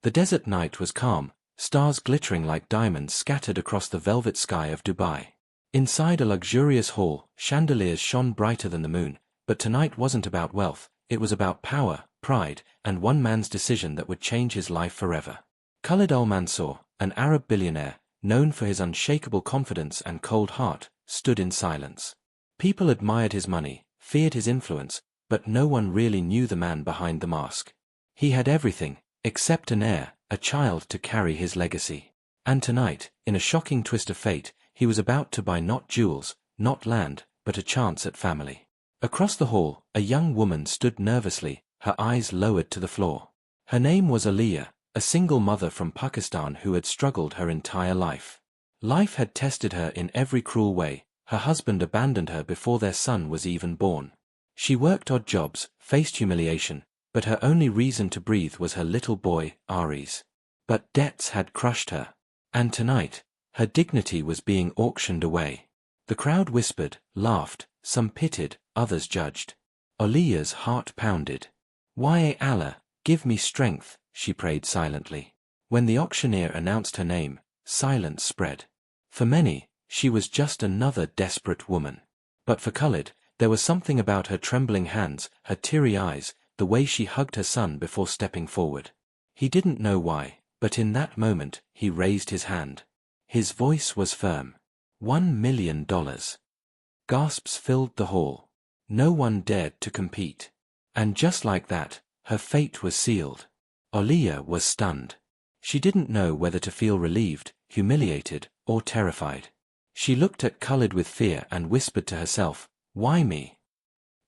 The desert night was calm, stars glittering like diamonds scattered across the velvet sky of Dubai. Inside a luxurious hall, chandeliers shone brighter than the moon, but tonight wasn't about wealth, it was about power, pride, and one man's decision that would change his life forever. Khalid Al-Mansour, an Arab billionaire, known for his unshakable confidence and cold heart, stood in silence. People admired his money, feared his influence, but no one really knew the man behind the mask. He had everything, except an heir, a child to carry his legacy. And tonight, in a shocking twist of fate, he was about to buy not jewels, not land, but a chance at family. Across the hall, a young woman stood nervously, her eyes lowered to the floor. Her name was Aliyah, a single mother from Pakistan who had struggled her entire life. Life had tested her in every cruel way. Her husband abandoned her before their son was even born. She worked odd jobs, faced humiliation, but her only reason to breathe was her little boy, Aries. But debts had crushed her. And tonight, her dignity was being auctioned away. The crowd whispered, laughed, some pitied, others judged. Aliyah's heart pounded. "Why Allah, give me strength," she prayed silently. When the auctioneer announced her name, silence spread. For many, she was just another desperate woman. But for Khalid, there was something about her trembling hands, her teary eyes, the way she hugged her son before stepping forward. He didn't know why, but in that moment, he raised his hand. His voice was firm. $1 million. Gasps filled the hall. No one dared to compete. And just like that, her fate was sealed. Aliyah was stunned. She didn't know whether to feel relieved, humiliated, or terrified. She looked at Khalid with fear and whispered to herself, "Why me?"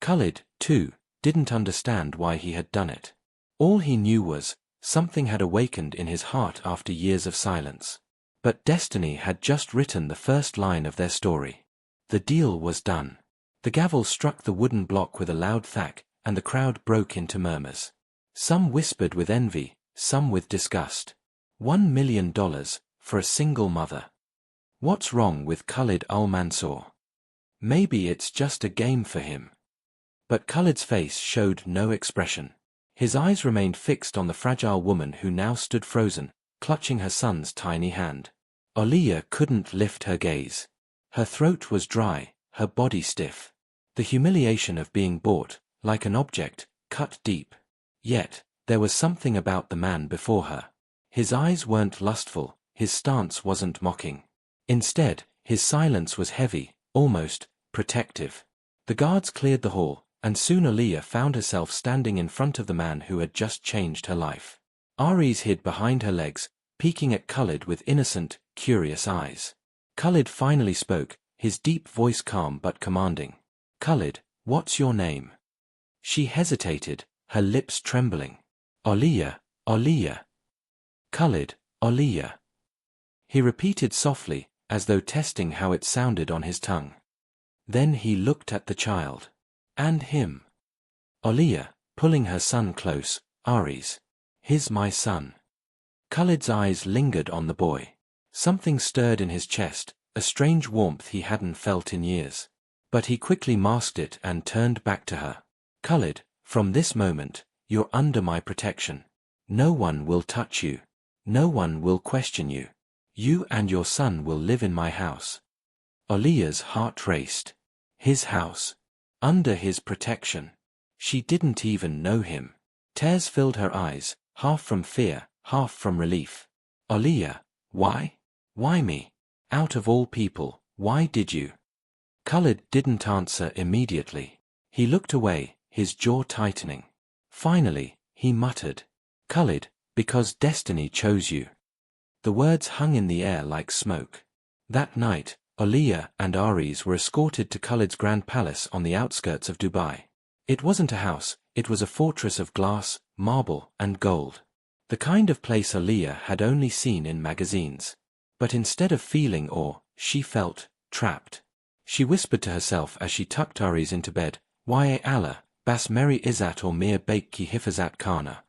Khalid, too, didn't understand why he had done it. All he knew was, something had awakened in his heart after years of silence. But destiny had just written the first line of their story. The deal was done. The gavel struck the wooden block with a loud thwack, and the crowd broke into murmurs. Some whispered with envy, some with disgust. $1 million for a single mother. What's wrong with Khalid Al-Mansour? Maybe it's just a game for him. But Khalid's face showed no expression. His eyes remained fixed on the fragile woman who now stood frozen, clutching her son's tiny hand. Aliyah couldn't lift her gaze. Her throat was dry, her body stiff. The humiliation of being bought, like an object, cut deep. Yet, there was something about the man before her. His eyes weren't lustful, his stance wasn't mocking. Instead, his silence was heavy, almost protective. The guards cleared the hall, and soon Aliyah found herself standing in front of the man who had just changed her life. Aries hid behind her legs, peeking at Khalid with innocent, curious eyes. Khalid finally spoke, his deep voice calm but commanding. "Khalid, what's your name?" She hesitated, her lips trembling. "Aliyah, Aliyah." "Khalid, Aliyah." He repeated softly, as though testing how it sounded on his tongue. Then he looked at the child. And him. Aliyah, pulling her son close, "Aries. He's my son." Khalid's eyes lingered on the boy. Something stirred in his chest, a strange warmth he hadn't felt in years. But he quickly masked it and turned back to her. "Khalid, from this moment, you're under my protection. No one will touch you. No one will question you. You and your son will live in my house." Aliyah's heart raced. His house. Under his protection. She didn't even know him. Tears filled her eyes, half from fear, half from relief. "Aliyah, why? Why me? Out of all people, why did you?" Khalid didn't answer immediately. He looked away, his jaw tightening. Finally, he muttered, "Khalid, because destiny chose you." The words hung in the air like smoke. That night, Aliyah and Aries were escorted to Khalid's grand palace on the outskirts of Dubai. It wasn't a house, it was a fortress of glass, marble, and gold. The kind of place Aliyah had only seen in magazines. But instead of feeling awe, she felt trapped. She whispered to herself as she tucked Aries into bed, "Why Allah, Bas Meri Izzat or Mir Bake Ki Hifazat Kana."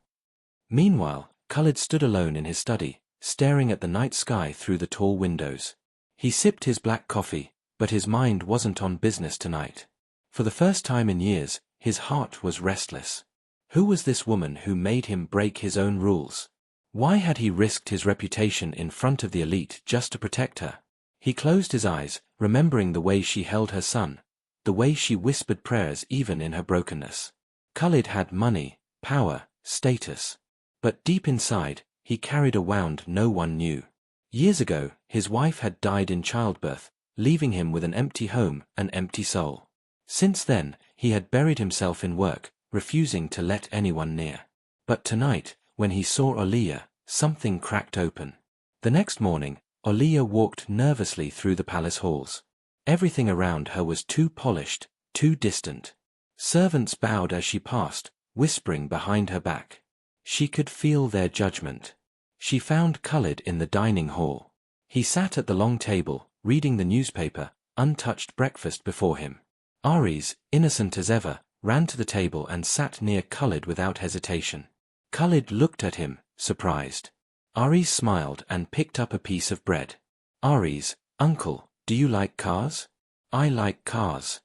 Meanwhile, Khalid stood alone in his study, staring at the night sky through the tall windows. He sipped his black coffee, but his mind wasn't on business tonight. For the first time in years, his heart was restless. Who was this woman who made him break his own rules? Why had he risked his reputation in front of the elite just to protect her? He closed his eyes, remembering the way she held her son, the way she whispered prayers even in her brokenness. Khalid had money, power, status. But deep inside, he carried a wound no one knew. Years ago, his wife had died in childbirth, leaving him with an empty home, an empty soul. Since then, he had buried himself in work, refusing to let anyone near. But tonight, when he saw Aliyah, something cracked open. The next morning, Aliyah walked nervously through the palace halls. Everything around her was too polished, too distant. Servants bowed as she passed, whispering behind her back. She could feel their judgment. She found Khalid in the dining hall. He sat at the long table, reading the newspaper, untouched breakfast before him. Aries, innocent as ever, ran to the table and sat near Khalid without hesitation. Khalid looked at him, surprised. Aries smiled and picked up a piece of bread. Aries, uncle, do you like cars? I like cars.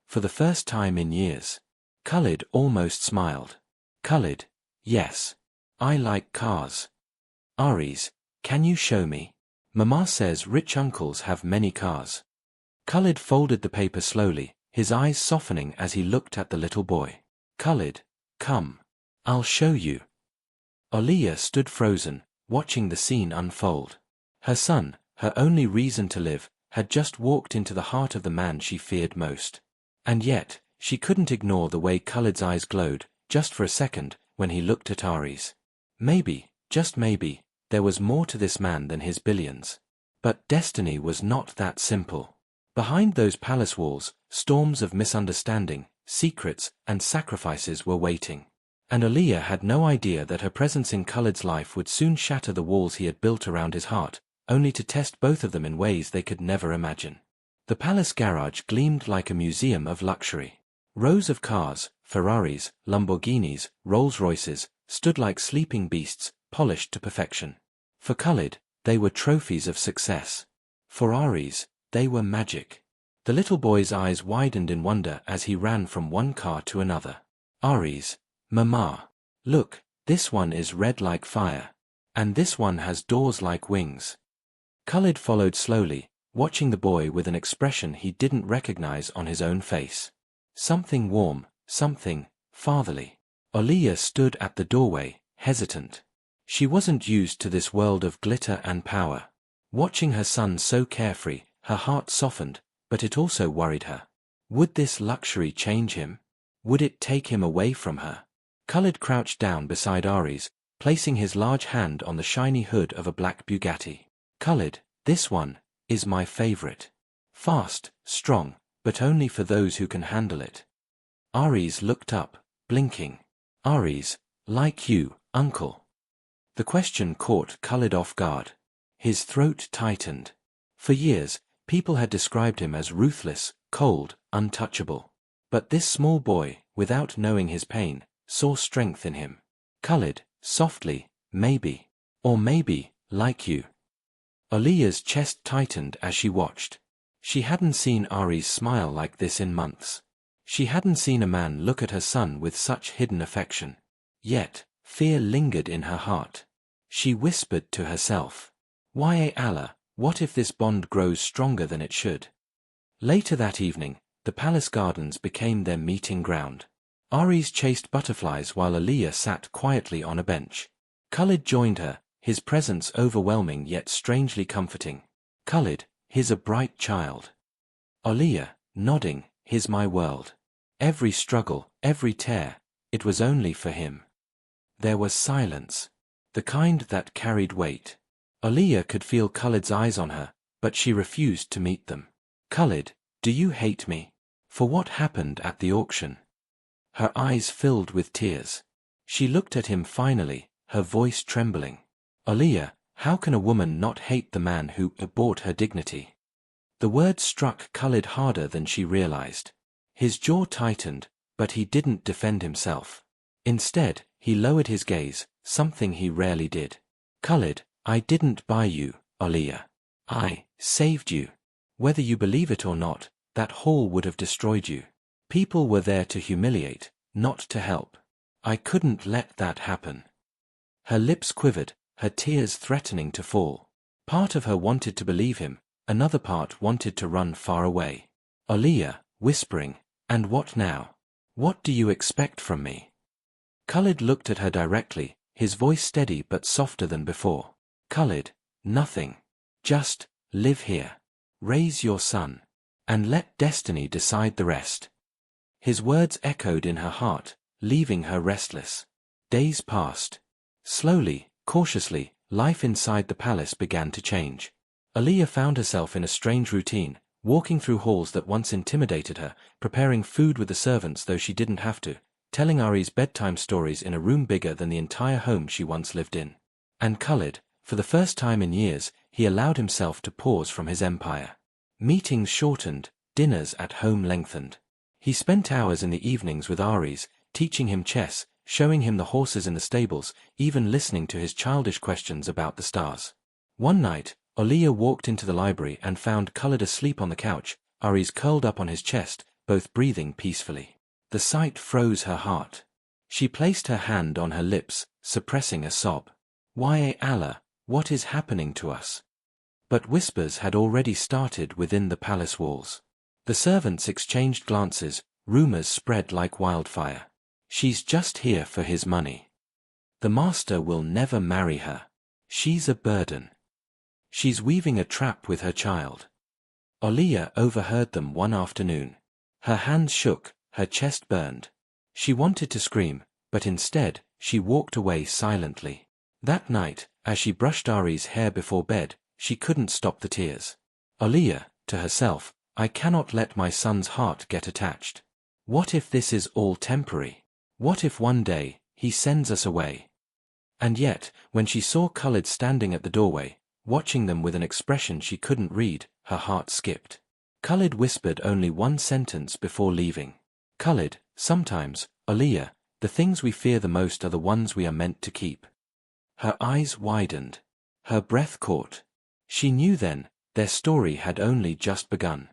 For the first time in years. Khalid almost smiled. Khalid, yes. I like cars. Aries, can you show me? Mama says rich uncles have many cars. Khalid folded the paper slowly, his eyes softening as he looked at the little boy. Khalid, come. I'll show you. Aliyah stood frozen, watching the scene unfold. Her son, her only reason to live, had just walked into the heart of the man she feared most. And yet, she couldn't ignore the way Khalid's eyes glowed, just for a second, when he looked at Aries. Maybe, just maybe, there was more to this man than his billions. But destiny was not that simple. Behind those palace walls, storms of misunderstanding, secrets, and sacrifices were waiting. And Aliyah had no idea that her presence in Khalid's life would soon shatter the walls he had built around his heart, only to test both of them in ways they could never imagine. The palace garage gleamed like a museum of luxury. Rows of cars, Ferraris, Lamborghinis, Rolls-Royces, stood like sleeping beasts, polished to perfection. For Khalid, they were trophies of success. For Aries, they were magic. The little boy's eyes widened in wonder as he ran from one car to another. Aries, Mama, look, this one is red like fire. And this one has doors like wings. Khalid followed slowly, watching the boy with an expression he didn't recognize on his own face. Something warm, something fatherly. Aliyah stood at the doorway, hesitant. She wasn't used to this world of glitter and power. Watching her son so carefree, her heart softened, but it also worried her. Would this luxury change him? Would it take him away from her? Khalid crouched down beside Aries, placing his large hand on the shiny hood of a black Bugatti. Khalid, this one is my favorite. Fast, strong, but only for those who can handle it. Aries looked up, blinking. Aries, like you, uncle. The question caught Khalid off guard. His throat tightened. For years, people had described him as ruthless, cold, untouchable. But this small boy, without knowing his pain, saw strength in him. Khalid, softly, maybe. Or maybe, like you. Aliyah's chest tightened as she watched. She hadn't seen Aries smile like this in months. She hadn't seen a man look at her son with such hidden affection. Yet, fear lingered in her heart. She whispered to herself, "Why Allah, what if this bond grows stronger than it should?" Later that evening, the palace gardens became their meeting ground. Aries chased butterflies while Aliyah sat quietly on a bench. Khalid joined her, his presence overwhelming yet strangely comforting. Khalid, he's a bright child. Aliyah, nodding, he's my world. Every struggle, every tear, it was only for him. There was silence. The kind that carried weight. Aliyah could feel Khalid's eyes on her, but she refused to meet them. Khalid, do you hate me? For what happened at the auction? Her eyes filled with tears. She looked at him finally, her voice trembling. Aliyah, how can a woman not hate the man who bought her dignity? The words struck Khalid harder than she realized. His jaw tightened, but he didn't defend himself. Instead, he lowered his gaze, something he rarely did. Khalid, I didn't buy you, Aliyah. I saved you. Whether you believe it or not, that haul would have destroyed you. People were there to humiliate, not to help. I couldn't let that happen. Her lips quivered, her tears threatening to fall. Part of her wanted to believe him, another part wanted to run far away. Aaliyah, whispering, "And what now? What do you expect from me?" Khalid looked at her directly, his voice steady but softer than before. "Khalid, nothing. Just live here. Raise your son. And let destiny decide the rest." His words echoed in her heart, leaving her restless. Days passed. Slowly, cautiously, life inside the palace began to change. Aaliyah found herself in a strange routine, walking through halls that once intimidated her, preparing food with the servants though she didn't have to, telling Ari's bedtime stories in a room bigger than the entire home she once lived in. And Khalid, for the first time in years, he allowed himself to pause from his empire. Meetings shortened, dinners at home lengthened. He spent hours in the evenings with Aries, teaching him chess, showing him the horses in the stables, even listening to his childish questions about the stars. One night, Aaliyah walked into the library and found Khalid asleep on the couch, Aries curled up on his chest, both breathing peacefully. The sight froze her heart. She placed her hand on her lips, suppressing a sob. "Why, Allah, what is happening to us?" But whispers had already started within the palace walls. The servants exchanged glances, rumors spread like wildfire. "She's just here for his money. The master will never marry her. She's a burden. She's weaving a trap with her child." Aaliyah overheard them one afternoon. Her hands shook, her chest burned. She wanted to scream, but instead, she walked away silently. That night, as she brushed Ari's hair before bed, she couldn't stop the tears. "Aaliyah," to herself, "I cannot let my son's heart get attached. What if this is all temporary? What if one day, he sends us away?" And yet, when she saw Khalid standing at the doorway, watching them with an expression she couldn't read, her heart skipped. Khalid whispered only one sentence before leaving. "Khalid, sometimes, Aaliyah, the things we fear the most are the ones we are meant to keep." Her eyes widened. Her breath caught. She knew then, their story had only just begun.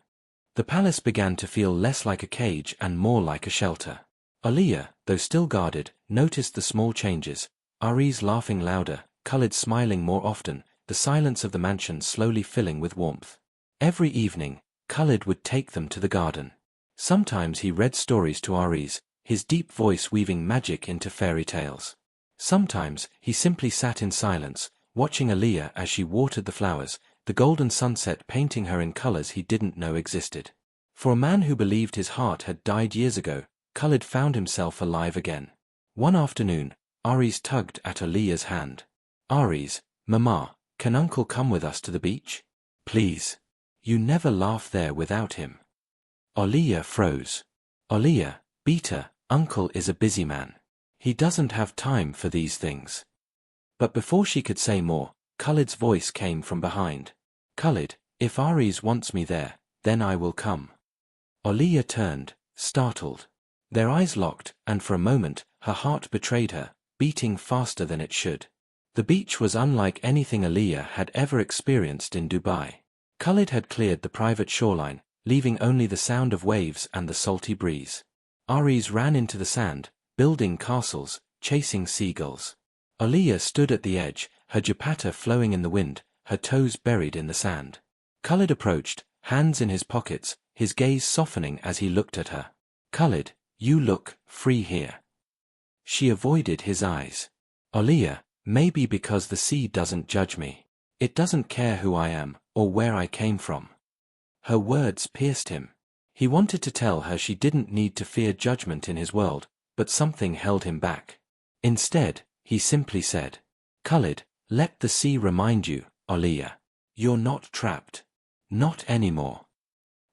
The palace began to feel less like a cage and more like a shelter. Aaliyah, though still guarded, noticed the small changes, Ari's laughing louder, Khalid smiling more often, the silence of the mansion slowly filling with warmth. Every evening, Khalid would take them to the garden. Sometimes he read stories to Aries, his deep voice weaving magic into fairy tales. Sometimes, he simply sat in silence, watching Aaliyah as she watered the flowers, the golden sunset painting her in colors he didn't know existed. For a man who believed his heart had died years ago, Khalid found himself alive again. One afternoon, Aries tugged at Aaliyah's hand. "Aries, Mama, can Uncle come with us to the beach? Please. You never laugh there without him." Aaliyah froze. "Aaliyah, Beta, Uncle is a busy man. He doesn't have time for these things." But before she could say more, Khalid's voice came from behind. "Khalid, if Aries wants me there, then I will come." Aaliyah turned, startled. Their eyes locked, and for a moment, her heart betrayed her, beating faster than it should. The beach was unlike anything Aaliyah had ever experienced in Dubai. Khalid had cleared the private shoreline, leaving only the sound of waves and the salty breeze. Aries ran into the sand, building castles, chasing seagulls. Aaliyah stood at the edge, her dupatta flowing in the wind, her toes buried in the sand. Khalid approached, hands in his pockets, his gaze softening as he looked at her. "Khalid, you look free here." She avoided his eyes. "Aaliyah, maybe because the sea doesn't judge me. It doesn't care who I am, or where I came from." Her words pierced him. He wanted to tell her she didn't need to fear judgment in his world, but something held him back. Instead, he simply said, "Khalid, let the sea remind you, Aaliyah. You're not trapped. Not anymore."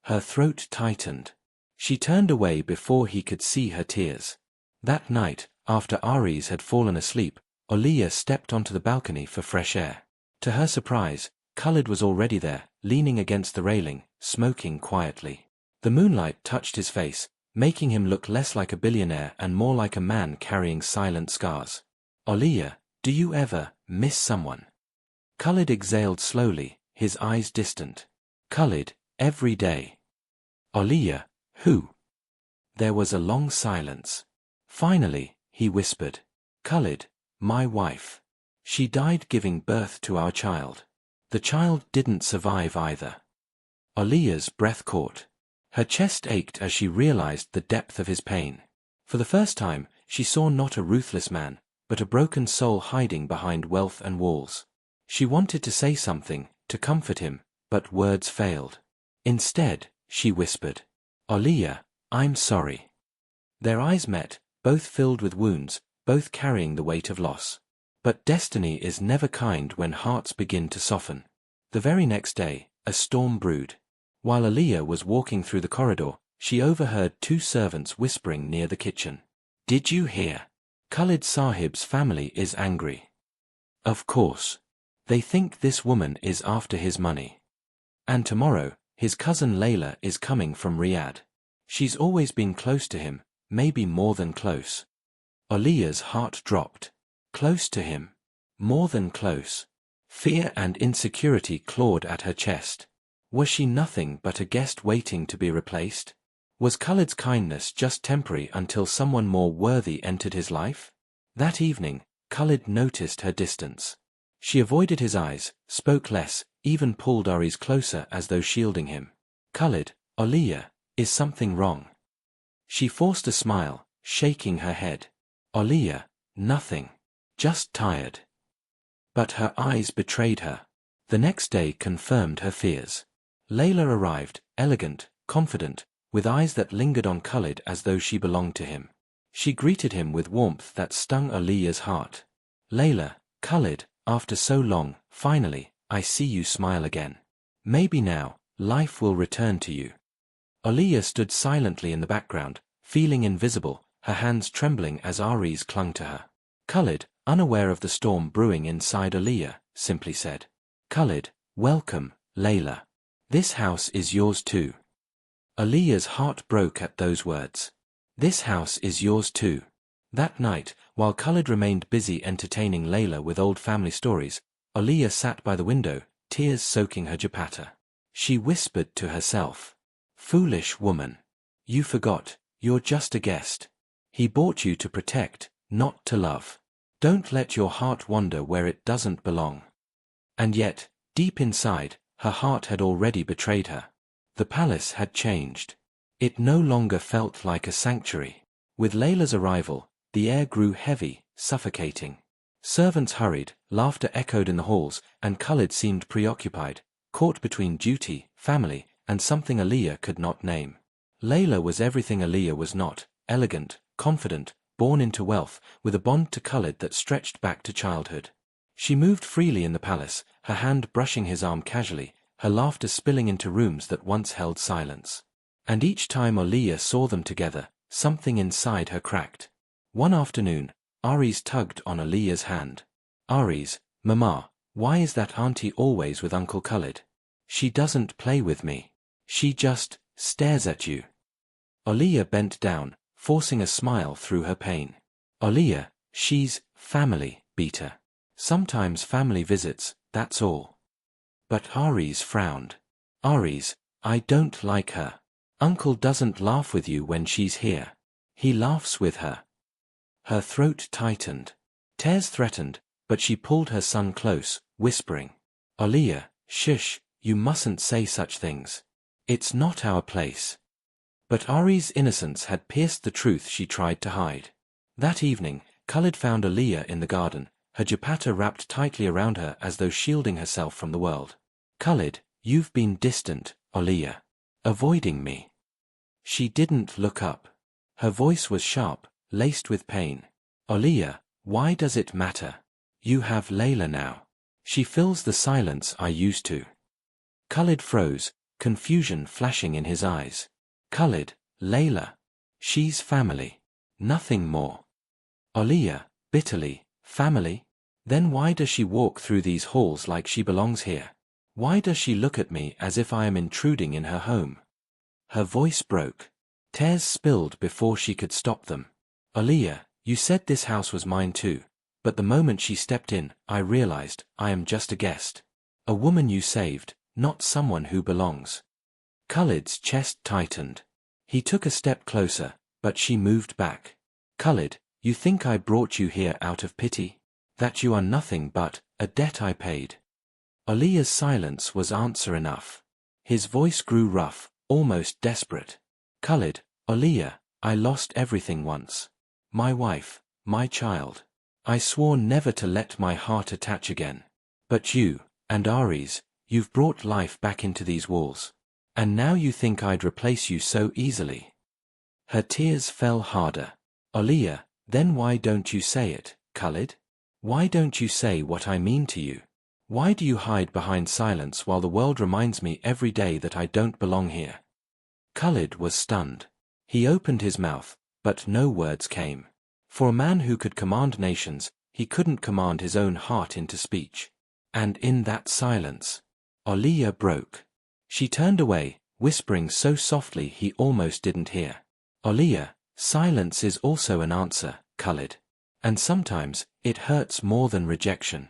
Her throat tightened. She turned away before he could see her tears. That night, after Aries had fallen asleep, Aaliyah stepped onto the balcony for fresh air. To her surprise, Khalid was already there, leaning against the railing, smoking quietly. The moonlight touched his face, making him look less like a billionaire and more like a man carrying silent scars. "Aaliyah, do you ever miss someone?" Khalid exhaled slowly, his eyes distant. "Khalid, every day." "Aaliyah, who?" There was a long silence. Finally, he whispered, "Khalid, my wife. She died giving birth to our child. The child didn't survive either. Aliya's breath caught. Her chest ached as she realized the depth of his pain. For the first time, she saw not a ruthless man, but a broken soul hiding behind wealth and walls. She wanted to say something, to comfort him, but words failed. Instead, she whispered, "Aliya, I'm sorry." Their eyes met, both filled with wounds, both carrying the weight of loss. But destiny is never kind when hearts begin to soften. The very next day, a storm brewed. While Aliya was walking through the corridor, she overheard two servants whispering near the kitchen. "Did you hear? Khalid Sahib's family is angry." "Of course. They think this woman is after his money. And tomorrow, his cousin Layla is coming from Riyadh. She's always been close to him, maybe more than close." Aliya's heart dropped. Close to him. More than close. Fear and insecurity clawed at her chest. Was she nothing but a guest waiting to be replaced? Was Khalid's kindness just temporary until someone more worthy entered his life? That evening, Khalid noticed her distance. She avoided his eyes, spoke less, even pulled Ari's closer as though shielding him. "Khalid, Aliya, is something wrong?" She forced a smile, shaking her head. "Aliya, nothing. Just tired." But her eyes betrayed her. The next day confirmed her fears. Layla arrived, elegant, confident, with eyes that lingered on Khalid as though she belonged to him. She greeted him with warmth that stung Aliya's heart. "Layla, Khalid, after so long, finally, I see you smile again. Maybe now, life will return to you." Aliya stood silently in the background, feeling invisible, her hands trembling as Ari's clung to her. Khalid, unaware of the storm brewing inside Aliya, simply said, "Khalid, welcome, Layla. This house is yours too." Aliya's heart broke at those words. This house is yours too. That night, while Khalid remained busy entertaining Layla with old family stories, Aliya sat by the window, tears soaking her dupatta. She whispered to herself, "Foolish woman. You forgot, you're just a guest. He bought you to protect, not to love. Don't let your heart wander where it doesn't belong." And yet, deep inside, her heart had already betrayed her. The palace had changed. It no longer felt like a sanctuary. With Layla's arrival, the air grew heavy, suffocating. Servants hurried, laughter echoed in the halls, and Khalid seemed preoccupied, caught between duty, family, and something Aliya could not name. Layla was everything Aliya was not, elegant, confident, born into wealth, with a bond to Khalid that stretched back to childhood. She moved freely in the palace, her hand brushing his arm casually, her laughter spilling into rooms that once held silence. And each time Aliya saw them together, something inside her cracked. One afternoon, Aries tugged on Aliya's hand. "Aries, Mama, why is that auntie always with Uncle Khalid? She doesn't play with me. She just stares at you." Aliya bent down, forcing a smile through her pain. "Aliya, she's family, Beta. Sometimes family visits, that's all." But Aries frowned. "Aries, I don't like her. Uncle doesn't laugh with you when she's here. He laughs with her." Her throat tightened. Tears threatened, but she pulled her son close, whispering, "Aliya, shush, you mustn't say such things. It's not our place." But Ari's innocence had pierced the truth she tried to hide. That evening, Khalid found Aliya in the garden, her dupatta wrapped tightly around her as though shielding herself from the world. "Khalid, you've been distant, Aliya. Avoiding me." She didn't look up. Her voice was sharp, laced with pain. "Aliya, why does it matter? You have Layla now. She fills the silence I used to." Khalid froze, confusion flashing in his eyes. "Khalid, Layla. She's family. Nothing more." Aliya, bitterly, "Family? Then why does she walk through these halls like she belongs here? Why does she look at me as if I am intruding in her home?" Her voice broke. Tears spilled before she could stop them. "Aliya, you said this house was mine too, but the moment she stepped in, I realized I am just a guest. A woman you saved, not someone who belongs." Khalid's chest tightened. He took a step closer, but she moved back. "Khalid, you think I brought you here out of pity? That you are nothing but a debt I paid. Aliya's silence was answer enough. His voice grew rough, almost desperate. Khalid, Aliya, I lost everything once. My wife, my child. I swore never to let my heart attach again. But you, and Aries, you've brought life back into these walls. And now you think I'd replace you so easily. Her tears fell harder. Aliya, then why don't you say it, Khalid? Why don't you say what I mean to you? Why do you hide behind silence while the world reminds me every day that I don't belong here? Khalid was stunned. He opened his mouth, but no words came. For a man who could command nations, he couldn't command his own heart into speech. And in that silence, Aliya broke. She turned away, whispering so softly he almost didn't hear. Aliya, silence is also an answer, Khalid. And sometimes, it hurts more than rejection.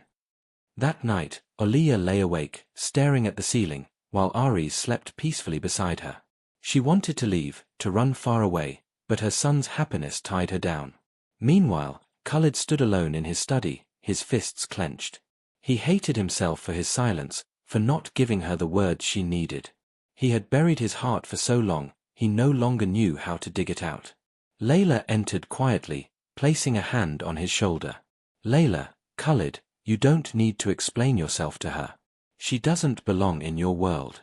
That night, Aliya lay awake, staring at the ceiling, while Aries slept peacefully beside her. She wanted to leave, to run far away, but her son's happiness tied her down. Meanwhile, Khalid stood alone in his study, his fists clenched. He hated himself for his silence, for not giving her the words she needed. He had buried his heart for so long, he no longer knew how to dig it out. Layla entered quietly, placing a hand on his shoulder. Layla, Khalid, you don't need to explain yourself to her. She doesn't belong in your world.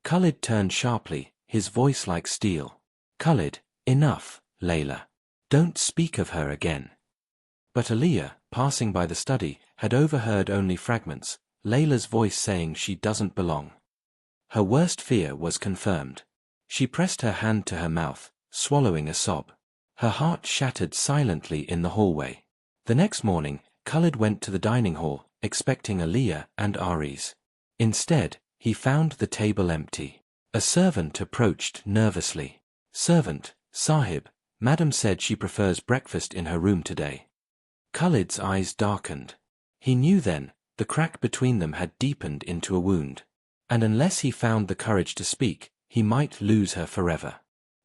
Khalid turned sharply, his voice like steel. Khalid, enough, Layla. Don't speak of her again. But Aliya, passing by the study, had overheard only fragments, Layla's voice saying she doesn't belong. Her worst fear was confirmed. She pressed her hand to her mouth, swallowing a sob. Her heart shattered silently in the hallway. The next morning, Khalid went to the dining hall, expecting Aliya and Aries. Instead, he found the table empty. A servant approached nervously. Servant, Sahib, Madam said she prefers breakfast in her room today. Khalid's eyes darkened. He knew then, the crack between them had deepened into a wound. And unless he found the courage to speak, he might lose her forever.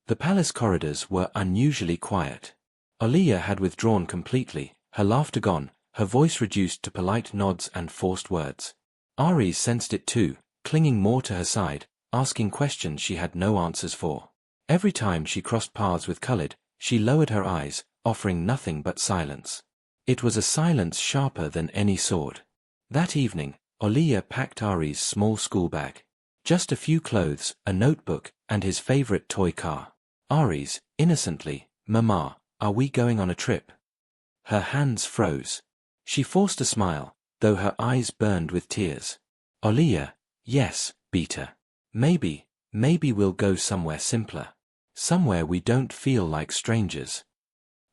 The palace corridors were unusually quiet. Aliya had withdrawn completely, her laughter gone, her voice reduced to polite nods and forced words. Aries sensed it too, clinging more to her side, asking questions she had no answers for. Every time she crossed paths with Khalid, she lowered her eyes, offering nothing but silence. It was a silence sharper than any sword. That evening, Aliya packed Aries' small school bag. Just a few clothes, a notebook, and his favorite toy car. Aries, innocently, Mama, are we going on a trip? Her hands froze. She forced a smile, though her eyes burned with tears. Aliya, yes, Beta. Maybe we'll go somewhere simpler. Somewhere we don't feel like strangers.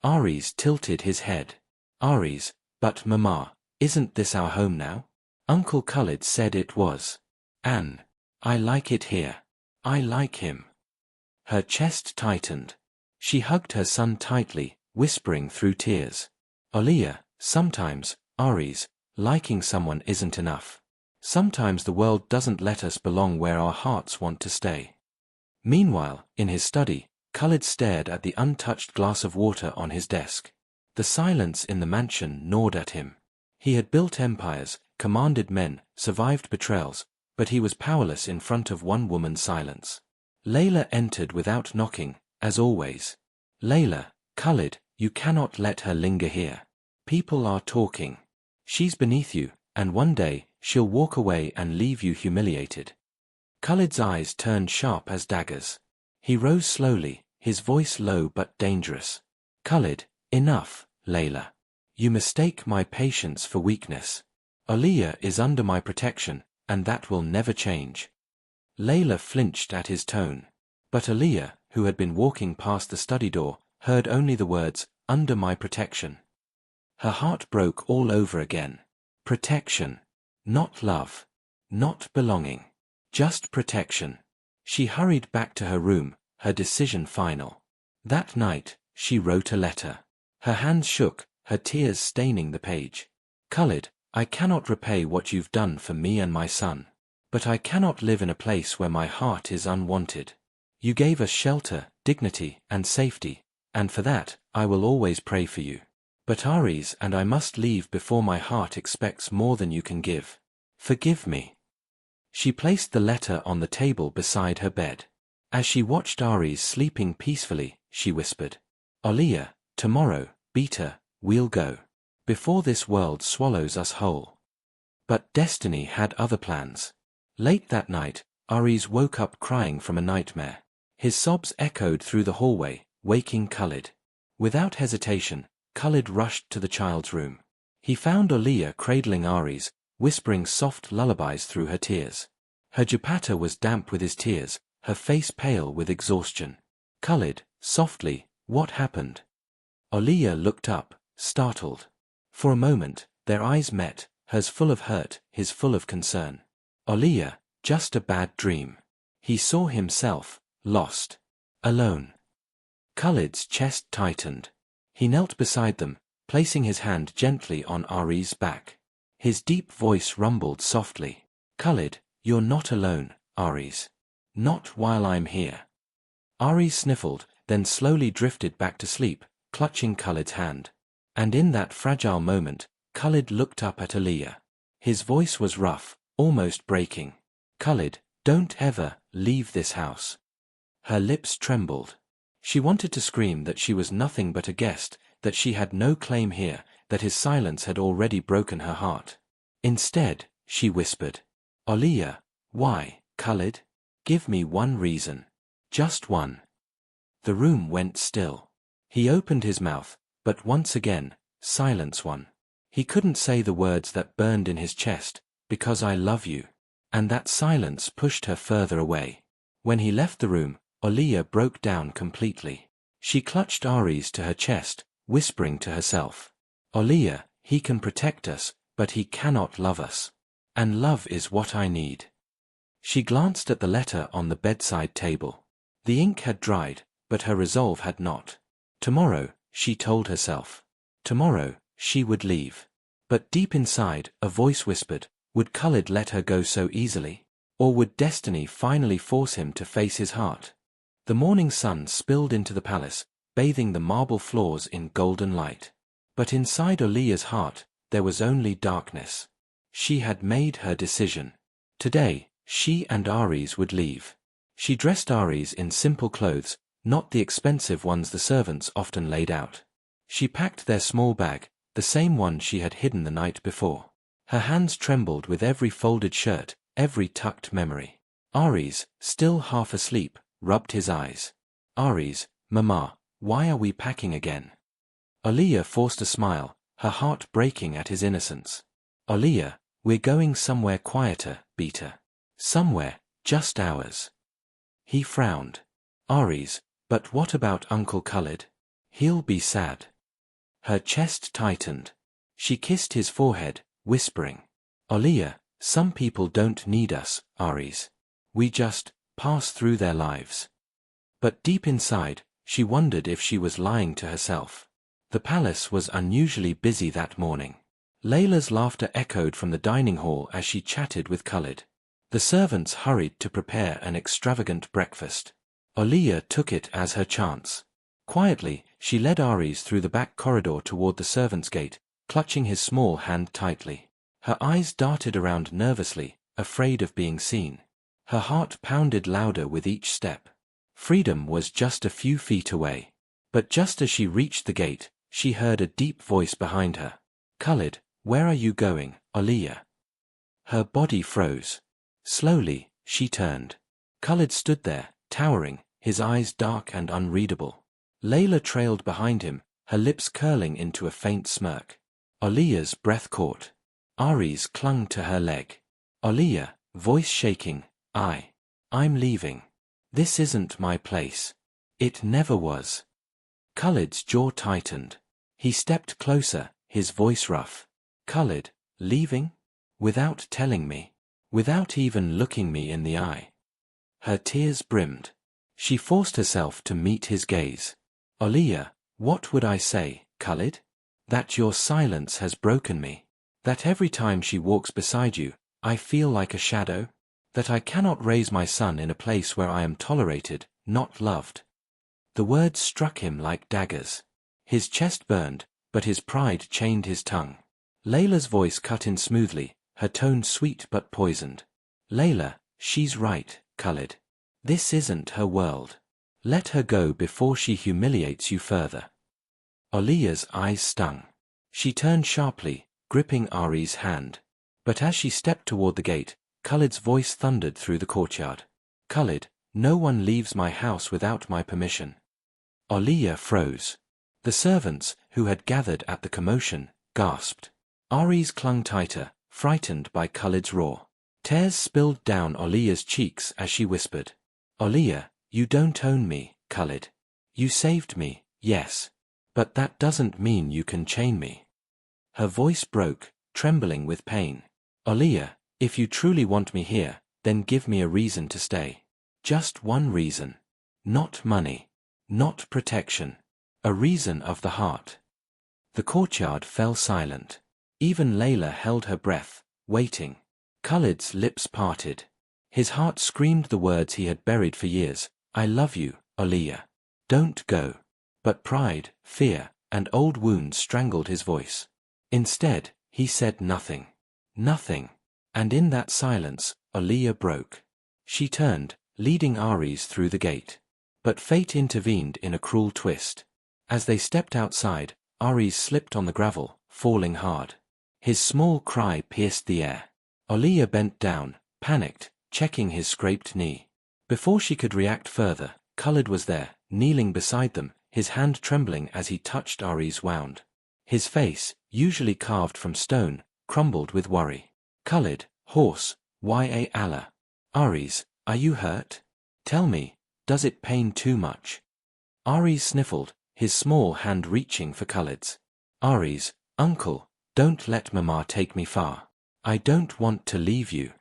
Aries tilted his head. Aries, but Mama, isn't this our home now? Uncle Khalid said it was. Anne, I like it here. I like him. Her chest tightened. She hugged her son tightly, whispering through tears. Aliya, sometimes, Aries, liking someone isn't enough. Sometimes the world doesn't let us belong where our hearts want to stay. Meanwhile, in his study, Khalid stared at the untouched glass of water on his desk. The silence in the mansion gnawed at him. He had built empires, commanded men, survived betrayals, but he was powerless in front of one woman's silence. Layla entered without knocking, as always. Layla, Khalid, you cannot let her linger here. People are talking. She's beneath you, and one day, she'll walk away and leave you humiliated. Khalid's eyes turned sharp as daggers. He rose slowly, his voice low but dangerous. Khalid, enough, Layla. You mistake my patience for weakness. Aliya is under my protection, and that will never change. Layla flinched at his tone. But Aliya, who had been walking past the study door, heard only the words, under my protection. Her heart broke all over again. Protection. Not love. Not belonging. Just protection. She hurried back to her room, her decision final. That night, she wrote a letter. Her hands shook, her tears staining the page. Khalid, I cannot repay what you've done for me and my son. But I cannot live in a place where my heart is unwanted. You gave us shelter, dignity, and safety, and for that, I will always pray for you. But Aries, and I must leave before my heart expects more than you can give. Forgive me. She placed the letter on the table beside her bed. As she watched Aries sleeping peacefully, she whispered, Olia, tomorrow, Beta, we'll go. Before this world swallows us whole. But destiny had other plans. Late that night, Aries woke up crying from a nightmare. His sobs echoed through the hallway, waking Khalid. Without hesitation, Khalid rushed to the child's room. He found Olia cradling Aries, whispering soft lullabies through her tears. Her dupatta was damp with his tears, her face pale with exhaustion. Khalid, softly, what happened? Olia looked up, startled. For a moment, their eyes met, hers full of hurt, his full of concern. Olia, just a bad dream. He saw himself, lost. Alone. Khalid's chest tightened. He knelt beside them, placing his hand gently on Aries' back. His deep voice rumbled softly. Khalid, you're not alone, Aries. Not while I'm here. Aries sniffled, then slowly drifted back to sleep, clutching Khalid's hand. And in that fragile moment, Khalid looked up at Olia. His voice was rough, almost breaking. Khalid, don't ever leave this house. Her lips trembled. She wanted to scream that she was nothing but a guest, that she had no claim here, that his silence had already broken her heart. Instead, she whispered, Olia, why, Khalid? Give me one reason. Just one. The room went still. He opened his mouth, but once again, silence won. He couldn't say the words that burned in his chest, because I love you. And that silence pushed her further away. When he left the room, Olia broke down completely. She clutched Aries to her chest, whispering to herself, Olia, he can protect us, but he cannot love us. And love is what I need. She glanced at the letter on the bedside table. The ink had dried, but her resolve had not. Tomorrow, she told herself. Tomorrow, she would leave. But deep inside, a voice whispered, would Khalid let her go so easily? Or would destiny finally force him to face his heart? The morning sun spilled into the palace, bathing the marble floors in golden light. But inside Olia's heart, there was only darkness. She had made her decision. Today, she and Aries would leave. She dressed Aries in simple clothes, not the expensive ones the servants often laid out. She packed their small bag, the same one she had hidden the night before. Her hands trembled with every folded shirt, every tucked memory. Aries, still half asleep, rubbed his eyes. Aries, Mama, why are we packing again? Olia forced a smile, her heart breaking at his innocence. Olia, we're going somewhere quieter, Beta. Somewhere, just ours. He frowned. Aries, but what about Uncle Khalid? He'll be sad. Her chest tightened. She kissed his forehead, whispering, Olia, some people don't need us, Aries. We just pass through their lives. But deep inside, she wondered if she was lying to herself. The palace was unusually busy that morning. Layla's laughter echoed from the dining hall as she chatted with Khalid. The servants hurried to prepare an extravagant breakfast. Olia took it as her chance. Quietly, she led Aries through the back corridor toward the servants' gate, clutching his small hand tightly. Her eyes darted around nervously, afraid of being seen. Her heart pounded louder with each step. Freedom was just a few feet away. But just as she reached the gate, she heard a deep voice behind her. Khalid, where are you going, Olia? Her body froze. Slowly, she turned. Khalid stood there, towering, his eyes dark and unreadable. Layla trailed behind him, her lips curling into a faint smirk. Olia's breath caught. Aries clung to her leg. Olia, voice shaking, I'm leaving. This isn't my place. It never was. Khalid's jaw tightened. He stepped closer, his voice rough. Khalid, leaving? Without telling me? Without even looking me in the eye? Her tears brimmed. She forced herself to meet his gaze. Olia, what would I say, Khalid? That your silence has broken me. That every time she walks beside you, I feel like a shadow? That I cannot raise my son in a place where I am tolerated, not loved. The words struck him like daggers. His chest burned, but his pride chained his tongue. Layla's voice cut in smoothly, her tone sweet but poisoned. Layla, she's right, Khalid. This isn't her world. Let her go before she humiliates you further. Aliya's eyes stung. She turned sharply, gripping Ari's hand. But as she stepped toward the gate, Khalid's voice thundered through the courtyard. Khalid, no one leaves my house without my permission. Aliya froze. The servants, who had gathered at the commotion, gasped. Aris clung tighter, frightened by Khalid's roar. Tears spilled down Aliya's cheeks as she whispered. Aliya, you don't own me, Khalid. You saved me, yes. But that doesn't mean you can chain me. Her voice broke, trembling with pain. Aliya, if you truly want me here, then give me a reason to stay. Just one reason. Not money. Not protection. A reason of the heart. The courtyard fell silent. Even Layla held her breath, waiting. Khalid's lips parted. His heart screamed the words he had buried for years. I love you, Aliya. Don't go. But pride, fear, and old wounds strangled his voice. Instead, he said nothing. Nothing. And in that silence, Aliya broke. She turned, leading Aris through the gate. But fate intervened in a cruel twist. As they stepped outside, Aris slipped on the gravel, falling hard. His small cry pierced the air. Aliya bent down, panicked, checking his scraped knee. Before she could react further, Khalid was there, kneeling beside them, his hand trembling as he touched Ari's wound. His face, usually carved from stone, crumbled with worry. Khalid, hoarse, Ya Allah. Aris, are you hurt? Tell me, does it pain too much? Aris sniffled, his small hand reaching for Khalid's. Aris, uncle, don't let Mama take me far. I don't want to leave you.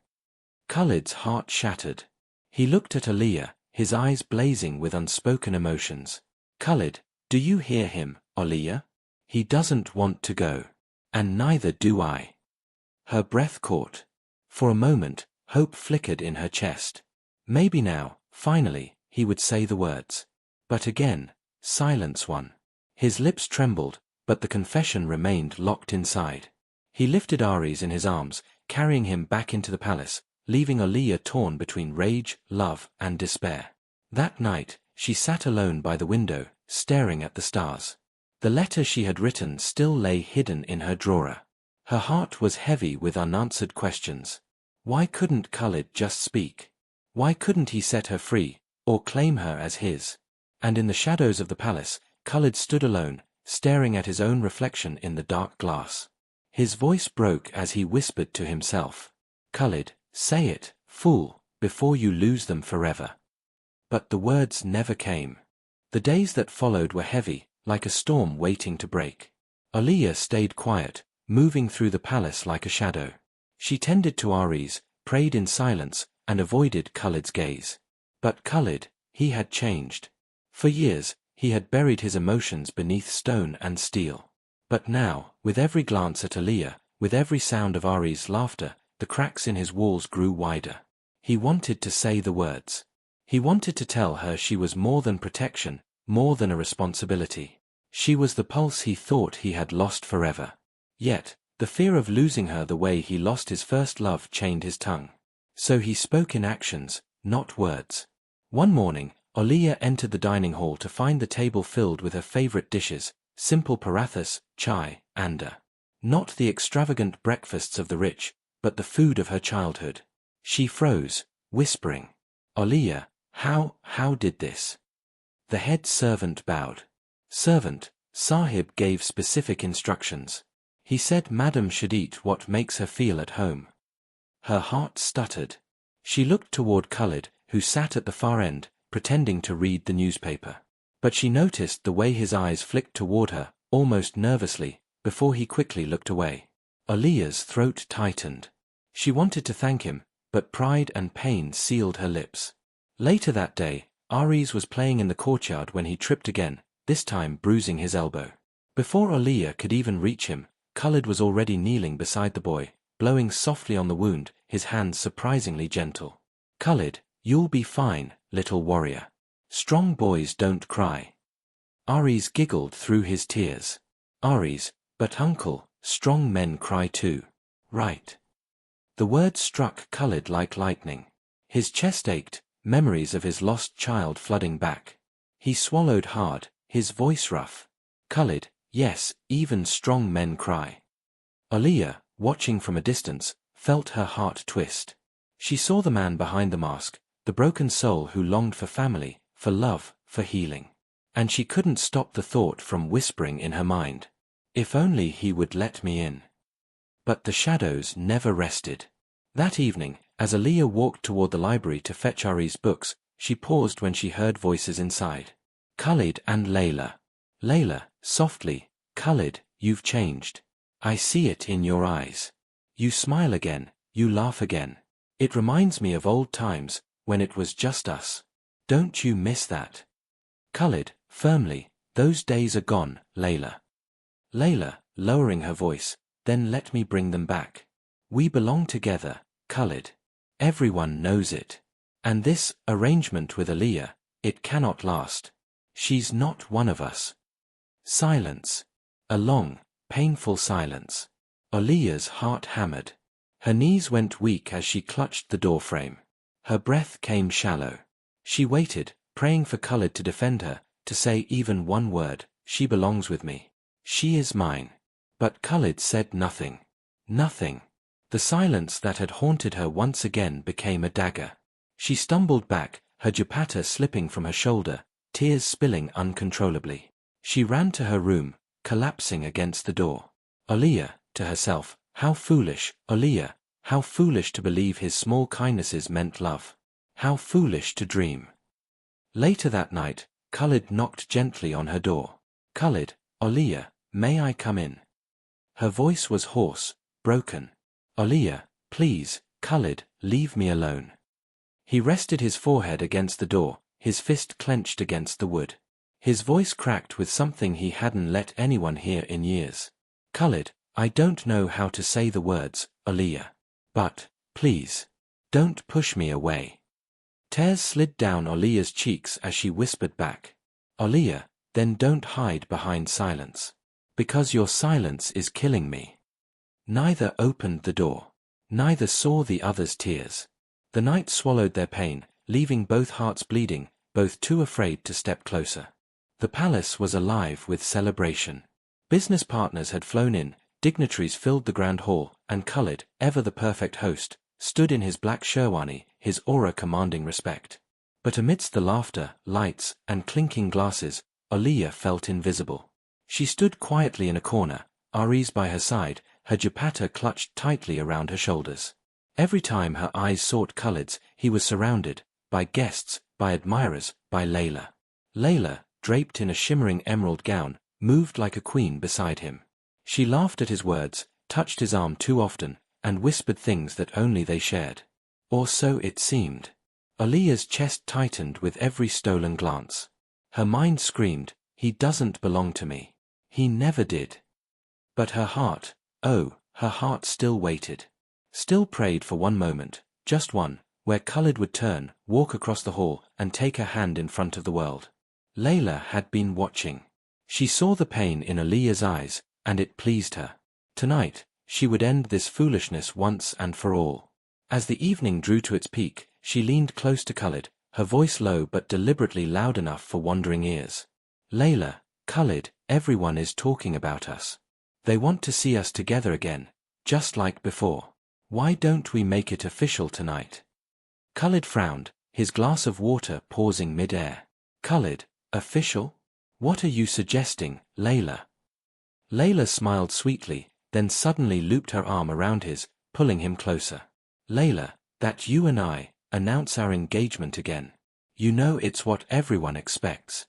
Khalid's heart shattered. He looked at Aliya, his eyes blazing with unspoken emotions. Khalid, do you hear him, Aliya? He doesn't want to go. And neither do I. Her breath caught. For a moment, hope flickered in her chest. Maybe now, finally, he would say the words. But again, silence won. His lips trembled, but the confession remained locked inside. He lifted Aris in his arms, carrying him back into the palace, leaving Aliya torn between rage, love, and despair. That night, she sat alone by the window, staring at the stars. The letter she had written still lay hidden in her drawer. Her heart was heavy with unanswered questions. Why couldn't Khalid just speak? Why couldn't he set her free, or claim her as his? And in the shadows of the palace, Khalid stood alone, staring at his own reflection in the dark glass. His voice broke as he whispered to himself. Khalid, say it, fool, before you lose them forever. But the words never came. The days that followed were heavy, like a storm waiting to break. Aliya stayed quiet, moving through the palace like a shadow. She tended to Aris, prayed in silence, and avoided Khalid's gaze. But Khalid, he had changed. For years, he had buried his emotions beneath stone and steel. But now, with every glance at Aliya, with every sound of Ari's laughter, the cracks in his walls grew wider. He wanted to say the words. He wanted to tell her she was more than protection, more than a responsibility. She was the pulse he thought he had lost forever. Yet, the fear of losing her the way he lost his first love chained his tongue. So he spoke in actions, not words. One morning, Aliya entered the dining hall to find the table filled with her favorite dishes, simple parathas, chai, anda. Not the extravagant breakfasts of the rich, but the food of her childhood. She froze, whispering, Aliya, how did this? The head servant bowed. Servant, Sahib gave specific instructions. He said Madam should eat what makes her feel at home. Her heart stuttered. She looked toward Khalid, who sat at the far end, pretending to read the newspaper. But she noticed the way his eyes flicked toward her, almost nervously, before he quickly looked away. Aliya's throat tightened. She wanted to thank him, but pride and pain sealed her lips. Later that day, Aris was playing in the courtyard when he tripped again, this time bruising his elbow. Before Aliya could even reach him, Khalid was already kneeling beside the boy, blowing softly on the wound, his hands surprisingly gentle. Khalid, you'll be fine, little warrior. Strong boys don't cry. Aris giggled through his tears. Aries, but uncle, strong men cry too. Right. The words struck Khalid like lightning. His chest ached, memories of his lost child flooding back. He swallowed hard, his voice rough. Khalid, yes, even strong men cry. Aliyah, watching from a distance, felt her heart twist. She saw the man behind the mask, the broken soul who longed for family, for love, for healing. And she couldn't stop the thought from whispering in her mind. If only he would let me in. But the shadows never rested. That evening, as Aliyah walked toward the library to fetch Ari's books, she paused when she heard voices inside. Khalid and Layla. Layla, softly, Khalid, you've changed. I see it in your eyes. You smile again, you laugh again. It reminds me of old times, when it was just us. Don't you miss that? Khalid, firmly, those days are gone, Layla. Layla, lowering her voice, then let me bring them back. We belong together, Khalid. Everyone knows it. And this arrangement with Aliyah, it cannot last. She's not one of us. Silence. A long, painful silence. Aliyah's heart hammered. Her knees went weak as she clutched the doorframe. Her breath came shallow. She waited, praying for Khalid to defend her, to say even one word, she belongs with me. She is mine. But Khalid said nothing. Nothing. The silence that had haunted her once again became a dagger. She stumbled back, her dupatta slipping from her shoulder, tears spilling uncontrollably. She ran to her room, collapsing against the door. Aliyah, to herself, how foolish, Aliyah, how foolish to believe his small kindnesses meant love. How foolish to dream. Later that night, Khalid knocked gently on her door. Khalid, Aliyah, may I come in? Her voice was hoarse, broken. Aliyah, please, Khalid, leave me alone. He rested his forehead against the door, his fist clenched against the wood. His voice cracked with something he hadn't let anyone hear in years. Khalid, I don't know how to say the words, Aliyah. But, please, don't push me away. Tears slid down Aliyah's cheeks as she whispered back. Aliyah, then don't hide behind silence. Because your silence is killing me. Neither opened the door. Neither saw the other's tears. The night swallowed their pain, leaving both hearts bleeding, both too afraid to step closer. The palace was alive with celebration. Business partners had flown in, dignitaries filled the grand hall, and Khalid, ever the perfect host, stood in his black sherwani, his aura commanding respect. But amidst the laughter, lights, and clinking glasses, Aliyah felt invisible. She stood quietly in a corner, Aries by her side, her dupatta clutched tightly around her shoulders. Every time her eyes sought Khalid's, he was surrounded, by guests, by admirers, by Layla. Layla, draped in a shimmering emerald gown, moved like a queen beside him. She laughed at his words, touched his arm too often, and whispered things that only they shared. Or so it seemed. Aliyah's chest tightened with every stolen glance. Her mind screamed, he doesn't belong to me. He never did. But her heart, oh, her heart still waited. Still prayed for one moment, just one, where Khalid would turn, walk across the hall, and take her hand in front of the world. Layla had been watching. She saw the pain in Aliyah's eyes, and it pleased her. Tonight, she would end this foolishness once and for all. As the evening drew to its peak, she leaned close to Khalid, her voice low but deliberately loud enough for wandering ears. Layla, Khalid, everyone is talking about us. They want to see us together again, just like before. Why don't we make it official tonight? Khalid frowned, his glass of water pausing mid-air. Khalid, official? What are you suggesting, Layla? Layla smiled sweetly, then suddenly looped her arm around his, pulling him closer. Layla, that you and I announce our engagement again. You know it's what everyone expects.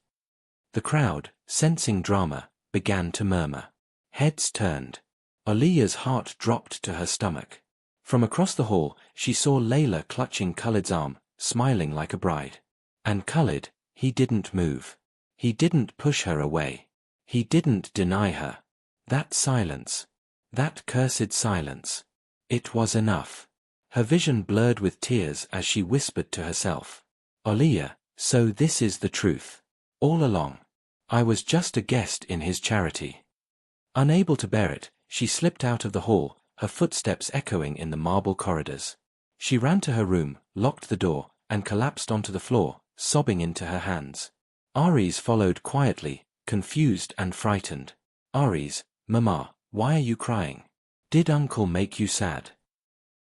The crowd, sensing drama, began to murmur. Heads turned. Aliyah's heart dropped to her stomach. From across the hall, she saw Layla clutching Khalid's arm, smiling like a bride. And Khalid, he didn't move. He didn't push her away. He didn't deny her. That silence. That cursed silence. It was enough. Her vision blurred with tears as she whispered to herself. Aliyah, so this is the truth. All along. I was just a guest in his charity. Unable to bear it, she slipped out of the hall, her footsteps echoing in the marble corridors. She ran to her room, locked the door, and collapsed onto the floor, sobbing into her hands. Aries followed quietly, confused and frightened. Aries, Mama, why are you crying? Did Uncle make you sad?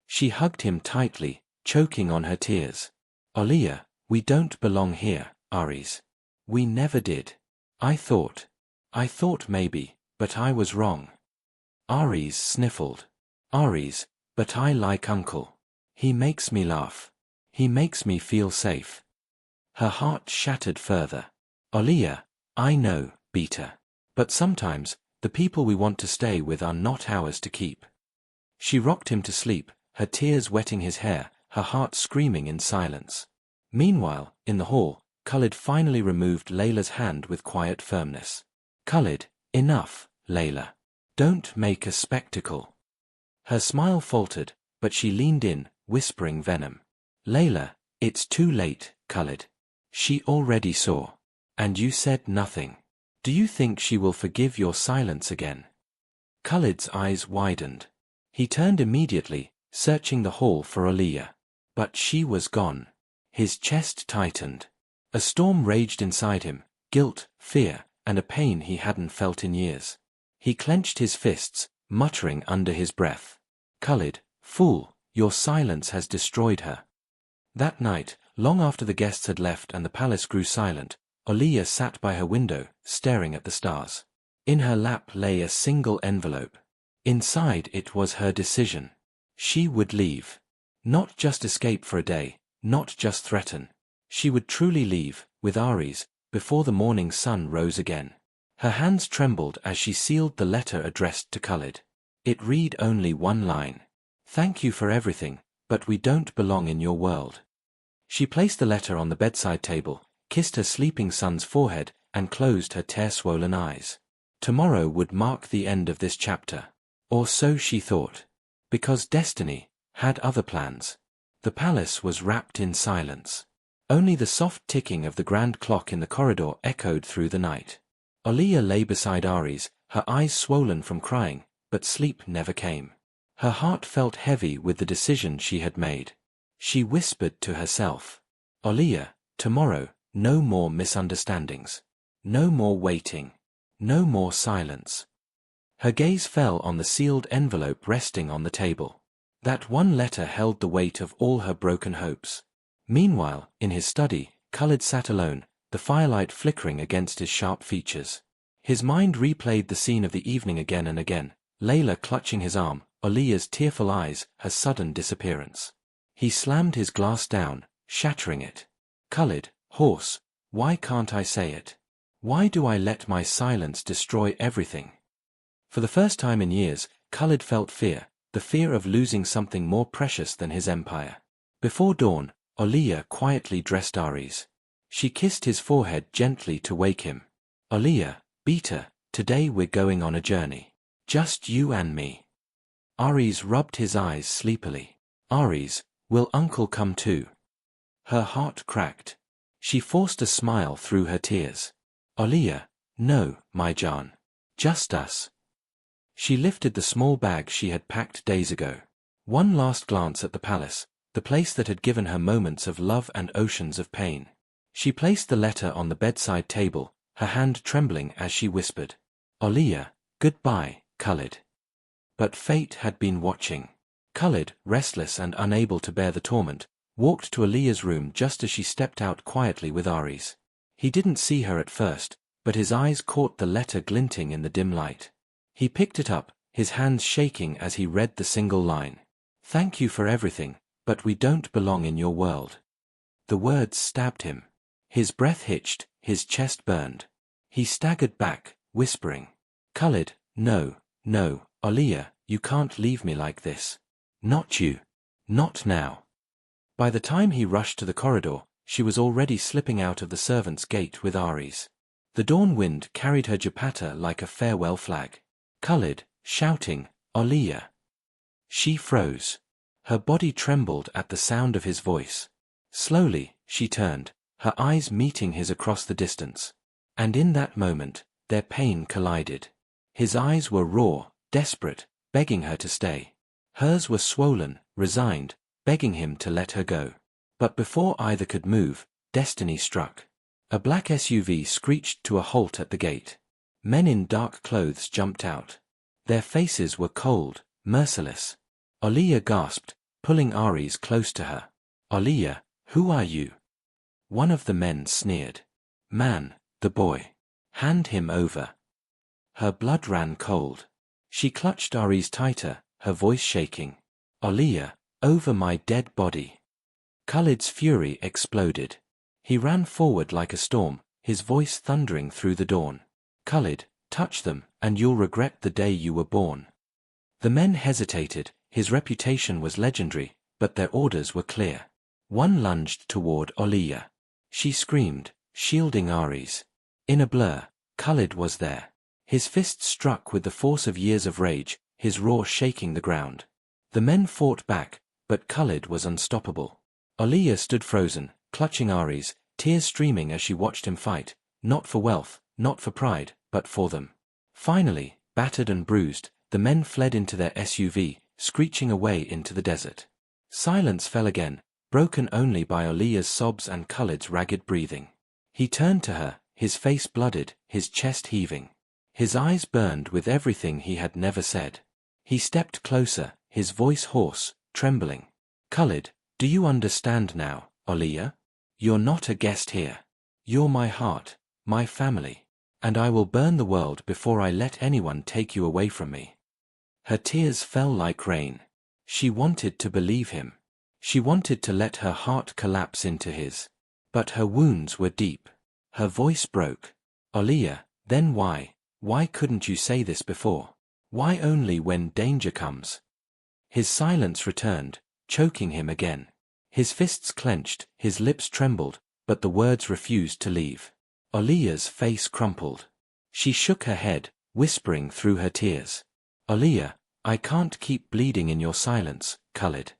She hugged him tightly, choking on her tears. Aaliyah, we don't belong here, Aries. We never did. I thought maybe, but I was wrong. Aries sniffled. Aries, but I like Uncle. He makes me laugh. He makes me feel safe. Her heart shattered further. Aaliyah, I know, Beta. But sometimes, the people we want to stay with are not ours to keep. She rocked him to sleep, her tears wetting his hair, her heart screaming in silence. Meanwhile, in the hall, Khalid finally removed Layla's hand with quiet firmness. Khalid, enough, Layla. Don't make a spectacle. Her smile faltered, but she leaned in, whispering venom. Layla, it's too late, Khalid. She already saw. And you said nothing. Do you think she will forgive your silence again? Khalid's eyes widened. He turned immediately, searching the hall for Aaliyah. But she was gone. His chest tightened. A storm raged inside him, guilt, fear, and a pain he hadn't felt in years. He clenched his fists, muttering under his breath. Khalid, fool, your silence has destroyed her. That night, long after the guests had left and the palace grew silent, Aaliyah sat by her window, staring at the stars. In her lap lay a single envelope. Inside it was her decision. She would leave. Not just escape for a day, not just threaten. She would truly leave, with Aries, before the morning sun rose again. Her hands trembled as she sealed the letter addressed to Khalid. It read only one line. Thank you for everything, but we don't belong in your world. She placed the letter on the bedside table, kissed her sleeping son's forehead, and closed her tear-swollen eyes. Tomorrow would mark the end of this chapter. Or so she thought. Because destiny had other plans. The palace was wrapped in silence. Only the soft ticking of the grand clock in the corridor echoed through the night. Aaliyah lay beside Aries, her eyes swollen from crying, but sleep never came. Her heart felt heavy with the decision she had made. She whispered to herself, Aaliyah, tomorrow, no more misunderstandings. No more waiting. No more silence. Her gaze fell on the sealed envelope resting on the table. That one letter held the weight of all her broken hopes. Meanwhile, in his study, Khalid sat alone, the firelight flickering against his sharp features. His mind replayed the scene of the evening again and again, Layla clutching his arm, Aaliyah's tearful eyes, her sudden disappearance. He slammed his glass down, shattering it. Khalid, horse, why can't I say it? Why do I let my silence destroy everything? For the first time in years, Khalid felt fear, the fear of losing something more precious than his empire. Before dawn, Aaliyah quietly dressed Aries. She kissed his forehead gently to wake him. Aaliyah, Beta, today we're going on a journey. Just you and me. Aries rubbed his eyes sleepily. Aries, will Uncle come too? Her heart cracked. She forced a smile through her tears. Aaliyah, no, my Jan. Just us. She lifted the small bag she had packed days ago. One last glance at the palace, the place that had given her moments of love and oceans of pain. She placed the letter on the bedside table, her hand trembling as she whispered, Aaliyah, goodbye, Khalid. But fate had been watching. Khalid, restless and unable to bear the torment, walked to Aaliyah's room just as she stepped out quietly with Aries. He didn't see her at first, but his eyes caught the letter glinting in the dim light. He picked it up, his hands shaking as he read the single line. Thank you for everything, but we don't belong in your world. The words stabbed him. His breath hitched, his chest burned. He staggered back, whispering, Khalid, no, no, Aaliyah, you can't leave me like this. Not you. Not now. By the time he rushed to the corridor, she was already slipping out of the servants' gate with Aries. The dawn wind carried her dupatta like a farewell flag. Khalid, shouting, Aaliyah. She froze. Her body trembled at the sound of his voice. Slowly, she turned, her eyes meeting his across the distance. And in that moment, their pain collided. His eyes were raw, desperate, begging her to stay. Hers were swollen, resigned, begging him to let her go. But before either could move, destiny struck. A black SUV screeched to a halt at the gate. Men in dark clothes jumped out. Their faces were cold, merciless. Aliyah gasped, pulling Aries close to her. "Aliyah, who are you?" One of the men sneered. "Man, the boy. Hand him over." Her blood ran cold. She clutched Aries tighter, her voice shaking. "Aliyah, over my dead body." Khalid's fury exploded. He ran forward like a storm, his voice thundering through the dawn. "Khalid, touch them, and you'll regret the day you were born." The men hesitated. His reputation was legendary, but their orders were clear. One lunged toward Aliyah. She screamed, shielding Aries. In a blur, Khalid was there. His fist struck with the force of years of rage, his roar shaking the ground. The men fought back, but Khalid was unstoppable. Aliyah stood frozen, clutching Aries, tears streaming as she watched him fight, not for wealth, not for pride, but for them. Finally, battered and bruised, the men fled into their SUV, screeching away into the desert. Silence fell again, broken only by Aliyah's sobs and Khalid's ragged breathing. He turned to her, his face blooded, his chest heaving. His eyes burned with everything he had never said. He stepped closer, his voice hoarse, trembling. "Khalid, do you understand now, Aliyah? You're not a guest here. You're my heart, my family. And I will burn the world before I let anyone take you away from me." Her tears fell like rain. She wanted to believe him. She wanted to let her heart collapse into his. But her wounds were deep. Her voice broke. "Aliyah, then why? Why couldn't you say this before? Why only when danger comes?" His silence returned, choking him again. His fists clenched, his lips trembled, but the words refused to leave. Aliyah's face crumpled. She shook her head, whispering through her tears. "Aliyah, I can't keep bleeding in your silence, Khalid."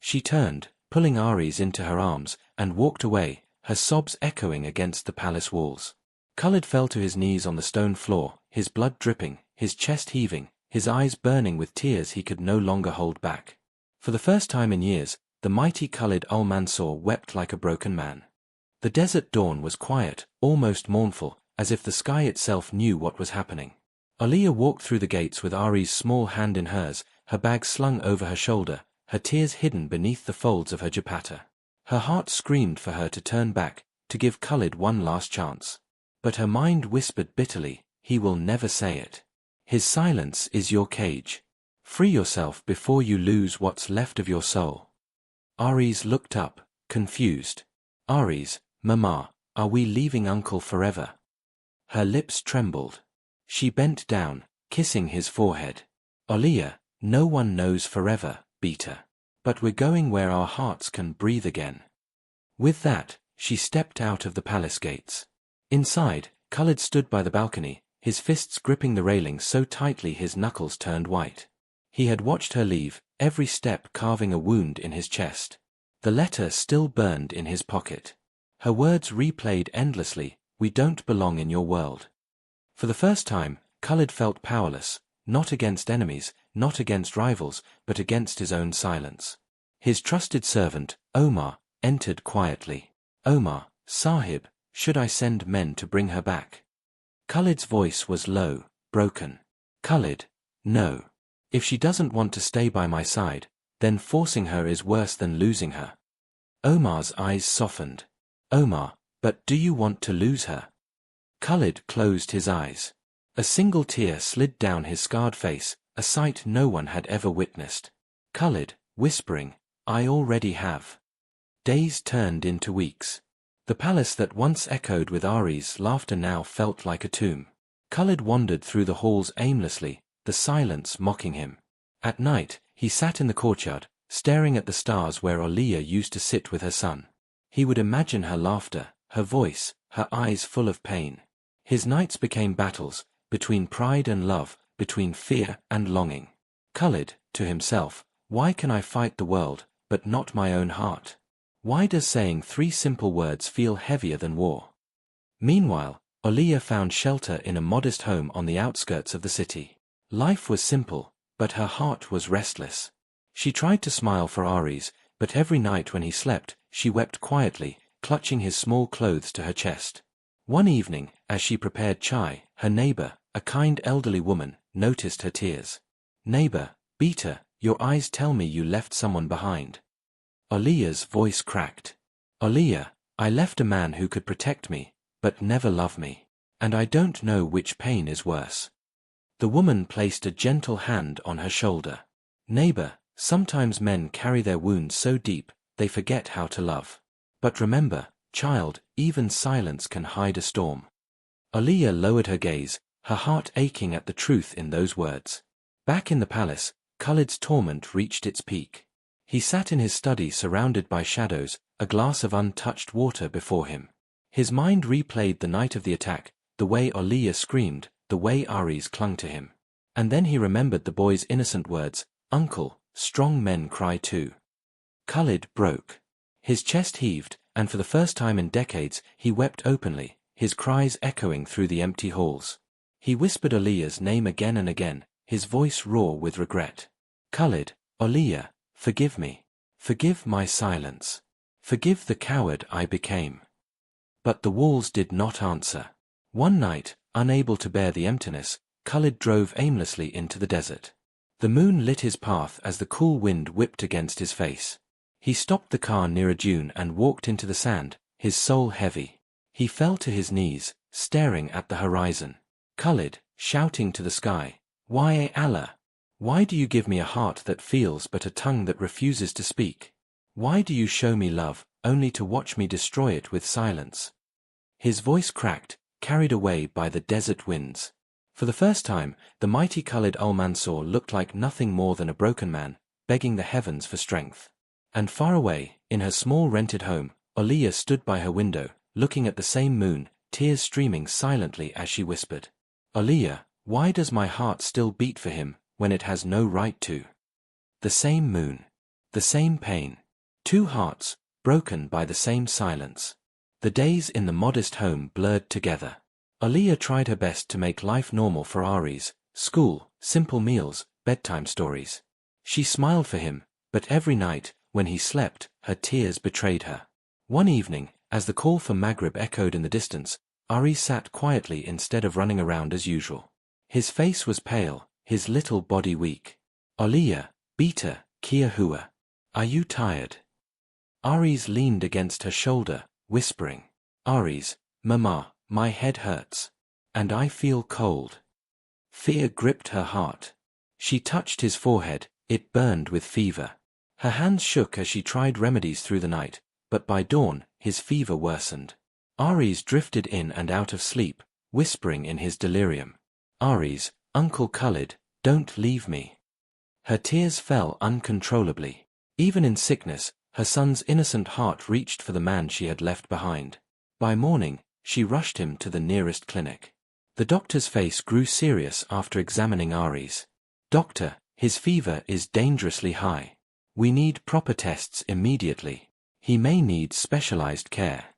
She turned, pulling Aries into her arms, and walked away, her sobs echoing against the palace walls. Khalid fell to his knees on the stone floor, his blood dripping, his chest heaving, his eyes burning with tears he could no longer hold back. For the first time in years, the mighty Khalid al-Mansur wept like a broken man. The desert dawn was quiet, almost mournful, as if the sky itself knew what was happening. Aliyah walked through the gates with Ari's small hand in hers, her bag slung over her shoulder, her tears hidden beneath the folds of her dupatta. Her heart screamed for her to turn back, to give Khalid one last chance. But her mind whispered bitterly, "He will never say it. His silence is your cage. Free yourself before you lose what's left of your soul." Aries looked up, confused. "Aries, Mama, are we leaving Uncle forever?" Her lips trembled. She bent down, kissing his forehead. "Aliyah, no one knows forever, Beta. But we're going where our hearts can breathe again." With that, she stepped out of the palace gates. Inside, Khalid stood by the balcony, his fists gripping the railing so tightly his knuckles turned white. He had watched her leave, every step carving a wound in his chest. The letter still burned in his pocket. Her words replayed endlessly, "We don't belong in your world." For the first time, Khalid felt powerless, not against enemies, not against rivals, but against his own silence. His trusted servant, Omar, entered quietly. "Omar, Sahib, should I send men to bring her back?" Khalid's voice was low, broken. "Khalid, no. If she doesn't want to stay by my side, then forcing her is worse than losing her." Omar's eyes softened. "Omar, but do you want to lose her?" Khalid closed his eyes. A single tear slid down his scarred face, a sight no one had ever witnessed. Khalid, whispering, "I already have." Days turned into weeks. The palace that once echoed with Ari's laughter now felt like a tomb. Khalid wandered through the halls aimlessly, the silence mocking him. At night, he sat in the courtyard, staring at the stars where Aliyah used to sit with her son. He would imagine her laughter, her voice, her eyes full of pain. His nights became battles, between pride and love, between fear and longing. Khalid, to himself, why can I fight the world, but not my own heart? Why does saying 3 simple words feel heavier than war? Meanwhile, Aliyah found shelter in a modest home on the outskirts of the city. Life was simple, but her heart was restless. She tried to smile for Aries, but every night when he slept, she wept quietly, clutching his small clothes to her chest. One evening, as she prepared chai, her neighbor, a kind elderly woman, noticed her tears. "Neighbor, Beta, your eyes tell me you left someone behind." Aliyah's voice cracked. "Aliyah, I left a man who could protect me, but never love me. And I don't know which pain is worse." The woman placed a gentle hand on her shoulder. "Neighbor, sometimes men carry their wounds so deep, they forget how to love. But remember, child, even silence can hide a storm." Aliyah lowered her gaze, her heart aching at the truth in those words. Back in the palace, Khalid's torment reached its peak. He sat in his study surrounded by shadows, a glass of untouched water before him. His mind replayed the night of the attack, the way Aliyah screamed, the way Aries clung to him. And then he remembered the boy's innocent words, "Uncle, strong men cry too." Khalid broke. His chest heaved, and for the first time in decades he wept openly, his cries echoing through the empty halls. He whispered Aliyah's name again and again, his voice raw with regret. "Khalid, Aliyah, forgive me. Forgive my silence. Forgive the coward I became." But the walls did not answer. One night, unable to bear the emptiness, Khalid drove aimlessly into the desert. The moon lit his path as the cool wind whipped against his face. He stopped the car near a dune and walked into the sand, his soul heavy. He fell to his knees, staring at the horizon. Khalid, shouting to the sky, "Why, Allah? Why do you give me a heart that feels but a tongue that refuses to speak? Why do you show me love, only to watch me destroy it with silence?" His voice cracked, carried away by the desert winds. For the first time, the mighty Khalid al-Mansur looked like nothing more than a broken man, begging the heavens for strength. And far away, in her small rented home, Aliyah stood by her window, looking at the same moon, tears streaming silently as she whispered, "Aliyah, why does my heart still beat for him, when it has no right to?" The same moon. The same pain. Two hearts, broken by the same silence. The days in the modest home blurred together. Aliyah tried her best to make life normal for Aries, school, simple meals, bedtime stories. She smiled for him, but every night, when he slept, her tears betrayed her. One evening, as the call for Maghrib echoed in the distance, Aries sat quietly instead of running around as usual. His face was pale, his little body weak. "Aliyah, Beta, Kia Hua. Are you tired?" Aries leaned against her shoulder, whispering, "Aries, Mama, my head hurts. And I feel cold." Fear gripped her heart. She touched his forehead, it burned with fever. Her hands shook as she tried remedies through the night, but by dawn, his fever worsened. Aries drifted in and out of sleep, whispering in his delirium, "Aries, Uncle Khalid, don't leave me." Her tears fell uncontrollably. Even in sickness, her son's innocent heart reached for the man she had left behind. By morning, she rushed him to the nearest clinic. The doctor's face grew serious after examining Aries. "Doctor, his fever is dangerously high. We need proper tests immediately. He may need specialized care."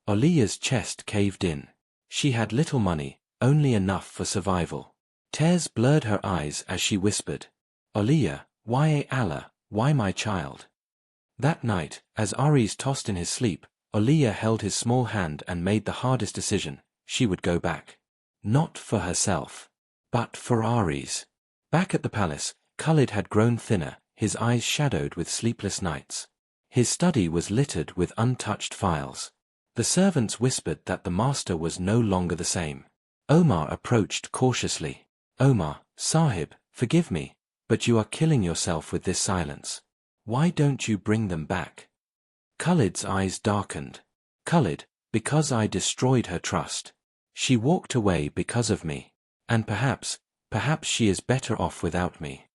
Aliyah's chest caved in. She had little money, only enough for survival. Tears blurred her eyes as she whispered, "Aliyah, why Allah, why my child?" That night, as Aries tossed in his sleep, Aliyah held his small hand and made the hardest decision. She would go back. Not for herself, but for Aries. Back at the palace, Khalid had grown thinner, his eyes shadowed with sleepless nights. His study was littered with untouched files. The servants whispered that the master was no longer the same. Omar approached cautiously. "Omar, Sahib, forgive me, but you are killing yourself with this silence. Why don't you bring them back?" Khalid's eyes darkened. "Khalid, because I destroyed her trust. She walked away because of me. And perhaps she is better off without me."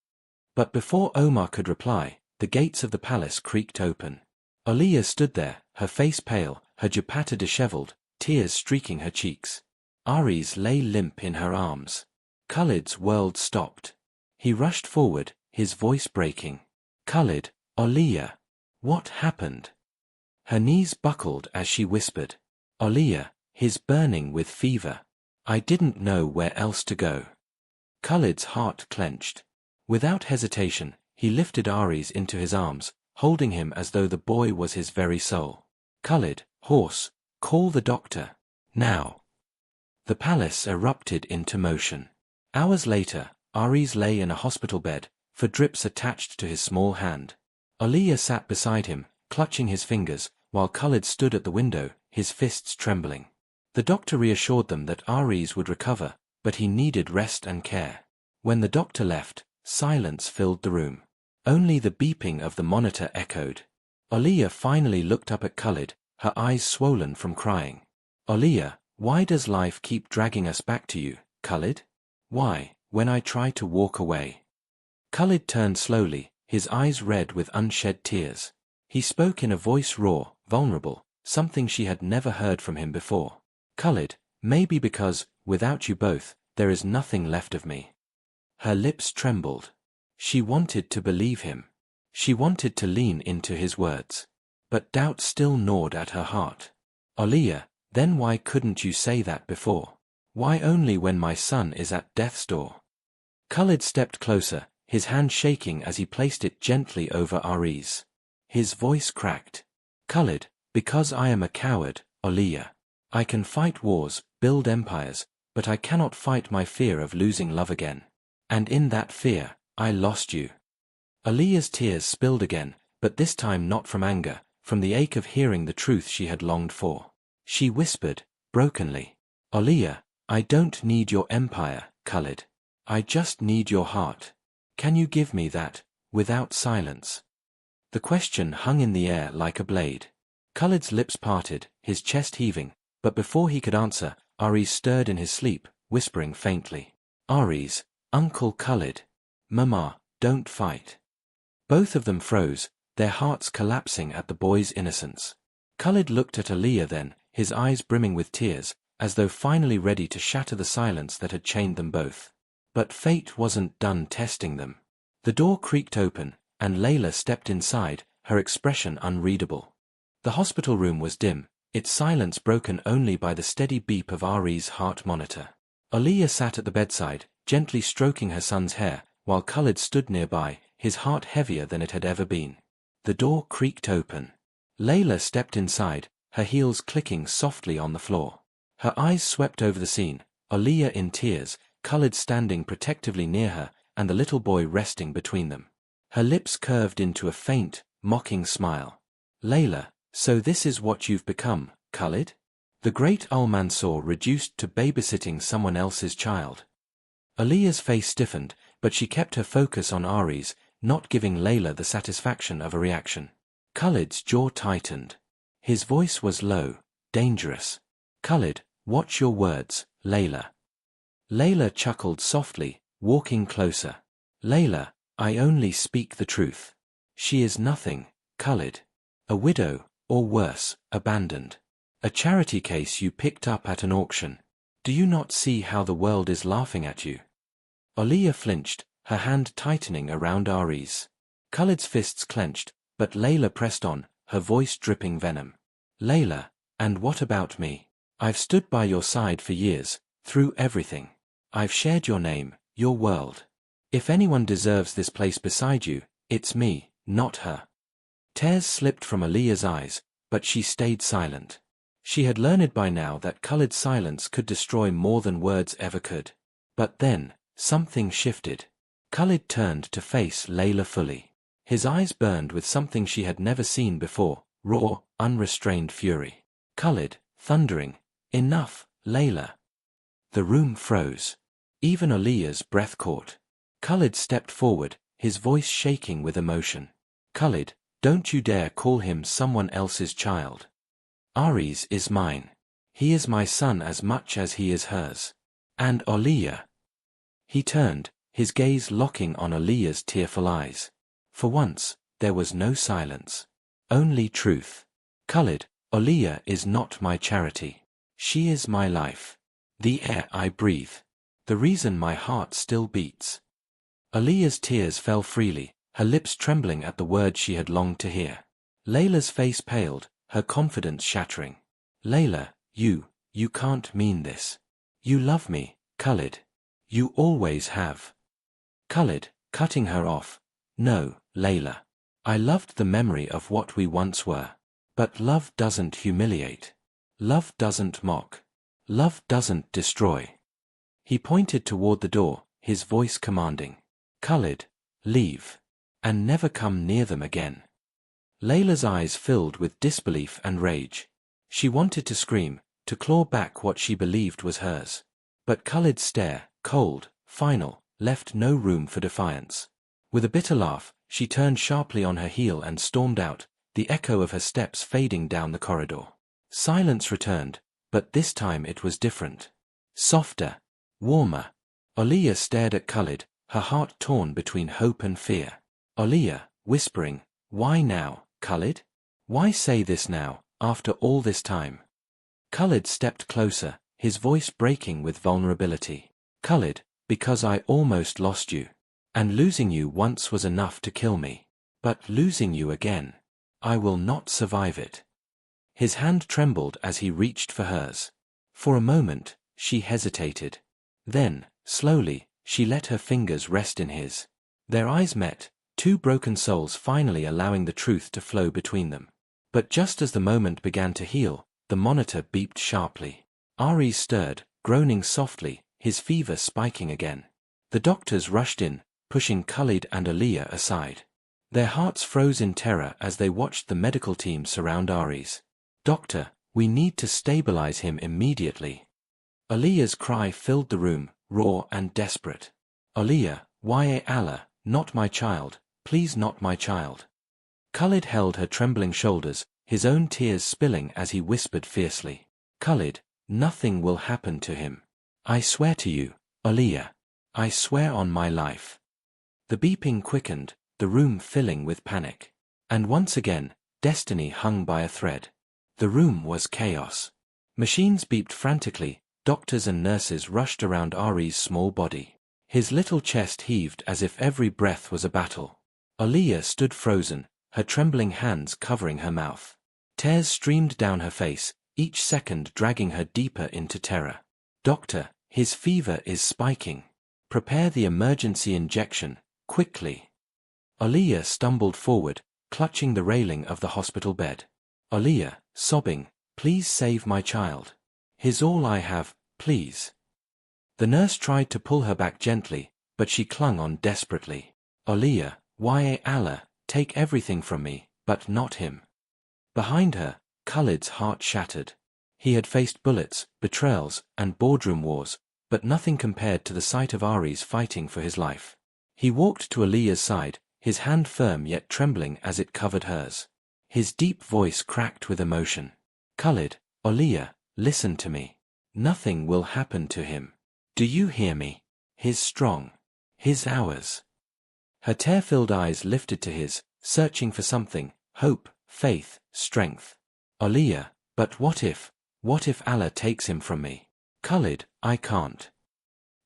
But before Omar could reply, the gates of the palace creaked open. Aliyah stood there, her face pale, her dupatta disheveled, tears streaking her cheeks. Aries lay limp in her arms. Khalid's world stopped. He rushed forward, his voice breaking. "Khalid, Aliyah, what happened?" Her knees buckled as she whispered, "Aliyah, his burning with fever. I didn't know where else to go. Khalid's heart clenched. Without hesitation, he lifted Aries into his arms, holding him as though the boy was his very soul. Khalid, horse, call the doctor. Now. The palace erupted into motion. Hours later, Aries lay in a hospital bed, for drips attached to his small hand. Aliyah sat beside him, clutching his fingers, while Khalid stood at the window, his fists trembling. The doctor reassured them that Aries would recover, but he needed rest and care. When the doctor left, silence filled the room. Only the beeping of the monitor echoed. Aliyah finally looked up at Khalid, her eyes swollen from crying. Aliyah, why does life keep dragging us back to you, Khalid? Why, when I try to walk away? Khalid turned slowly, his eyes red with unshed tears. He spoke in a voice raw, vulnerable, something she had never heard from him before. Khalid, maybe because, without you both, there is nothing left of me. Her lips trembled. She wanted to believe him. She wanted to lean into his words. But doubt still gnawed at her heart. Aliyah, then why couldn't you say that before? Why only when my son is at death's door? Khalid stepped closer, his hand shaking as he placed it gently over Aries. His voice cracked. Khalid, because I am a coward, Aliyah. I can fight wars, build empires, but I cannot fight my fear of losing love again. And in that fear, I lost you. Aliyah's tears spilled again, but this time not from anger, from the ache of hearing the truth she had longed for. She whispered, brokenly, Aliyah, I don't need your empire, Khalid. I just need your heart. Can you give me that, without silence? The question hung in the air like a blade. Khalid's lips parted, his chest heaving, but before he could answer, Aries stirred in his sleep, whispering faintly. Aries, Uncle Khalid. Mama, don't fight. Both of them froze, their hearts collapsing at the boy's innocence. Khalid looked at Aliyah then, his eyes brimming with tears, as though finally ready to shatter the silence that had chained them both. But fate wasn't done testing them. The door creaked open, and Layla stepped inside, her expression unreadable. The hospital room was dim, its silence broken only by the steady beep of Ari's heart monitor. Aliyah sat at the bedside, gently stroking her son's hair, while Khalid stood nearby, his heart heavier than it had ever been. The door creaked open. Layla stepped inside, her heels clicking softly on the floor. Her eyes swept over the scene, Aliyah in tears, Khalid standing protectively near her, and the little boy resting between them. Her lips curved into a faint, mocking smile. Layla, so this is what you've become, Khalid? The great Al-Mansur reduced to babysitting someone else's child. Aliyah's face stiffened, but she kept her focus on Aries, not giving Layla the satisfaction of a reaction. Khalid's jaw tightened. His voice was low, dangerous. Khalid, watch your words, Layla. Layla chuckled softly, walking closer. Layla, I only speak the truth. She is nothing, Khalid. A widow, or worse, abandoned. A charity case you picked up at an auction. Do you not see how the world is laughing at you? Aliyah flinched, her hand tightening around Aries. Khalid's fists clenched, but Layla pressed on, her voice dripping venom. Layla, and what about me? I've stood by your side for years, through everything. I've shared your name, your world. If anyone deserves this place beside you, it's me, not her. Tears slipped from Aliyah's eyes, but she stayed silent. She had learned by now that Khalid's silence could destroy more than words ever could. But then, something shifted. Khalid turned to face Layla fully. His eyes burned with something she had never seen before, raw, unrestrained fury. Khalid, thundering, enough, Layla. The room froze. Even Aliyah's breath caught. Khalid stepped forward, his voice shaking with emotion. Khalid, don't you dare call him someone else's child. Aries is mine. He is my son as much as he is hers. And Aliyah. He turned, his gaze locking on Aliyah's tearful eyes. For once, there was no silence. Only truth. Khalid, Aliyah is not my charity. She is my life. The air I breathe. The reason my heart still beats. Aliyah's tears fell freely, her lips trembling at the words she had longed to hear. Layla's face paled, her confidence shattering. Layla, you You can't mean this. You love me, Khalid. You always have. Khalid, cutting her off. No, Layla. I loved the memory of what we once were. But love doesn't humiliate. Love doesn't mock. Love doesn't destroy. He pointed toward the door, his voice commanding. Khalid, leave. And never come near them again. Layla's eyes filled with disbelief and rage. She wanted to scream, to claw back what she believed was hers. But Khalid's stare, cold, final, left no room for defiance. With a bitter laugh, she turned sharply on her heel and stormed out, the echo of her steps fading down the corridor. Silence returned, but this time it was different. Softer, warmer. Aaliyah stared at Khalid, her heart torn between hope and fear. Aaliyah, whispering, why now, Khalid? Why say this now, after all this time? Khalid stepped closer, his voice breaking with vulnerability. Khalid, because I almost lost you. And losing you once was enough to kill me. But losing you again, I will not survive it. His hand trembled as he reached for hers. For a moment, she hesitated. Then, slowly, she let her fingers rest in his. Their eyes met, two broken souls finally allowing the truth to flow between them. But just as the moment began to heal, the monitor beeped sharply. Aries stirred, groaning softly, his fever spiking again. The doctors rushed in, pushing Khalid and Aaliyah aside. Their hearts froze in terror as they watched the medical team surround Aries. Doctor, we need to stabilize him immediately. Aaliyah's cry filled the room, raw and desperate. Aaliyah, ya Allah, not my child, please not my child. Khalid held her trembling shoulders, his own tears spilling as he whispered fiercely. Khalid, nothing will happen to him. I swear to you, Aaliyah. I swear on my life. The beeping quickened, the room filling with panic. And once again, destiny hung by a thread. The room was chaos. Machines beeped frantically, doctors and nurses rushed around Ari's small body. His little chest heaved as if every breath was a battle. Aaliyah stood frozen, her trembling hands covering her mouth. Tears streamed down her face, each second dragging her deeper into terror. Doctor, his fever is spiking. Prepare the emergency injection, quickly. Aaliyah stumbled forward, clutching the railing of the hospital bed. Aaliyah, sobbing, please save my child. He's all I have, please. The nurse tried to pull her back gently, but she clung on desperately. Aaliyah, ya Allah, take everything from me, but not him. Behind her, Khalid's heart shattered. He had faced bullets, betrayals, and boardroom wars, but nothing compared to the sight of Aries fighting for his life. He walked to Aaliyah's side, his hand firm yet trembling as it covered hers. His deep voice cracked with emotion. Khalid, Aaliyah, listen to me. Nothing will happen to him. Do you hear me? He's strong. He's ours. Her tear-filled eyes lifted to his, searching for something, hope, faith, strength. Aaliyah, but what if Allah takes him from me? Khalid, I can't.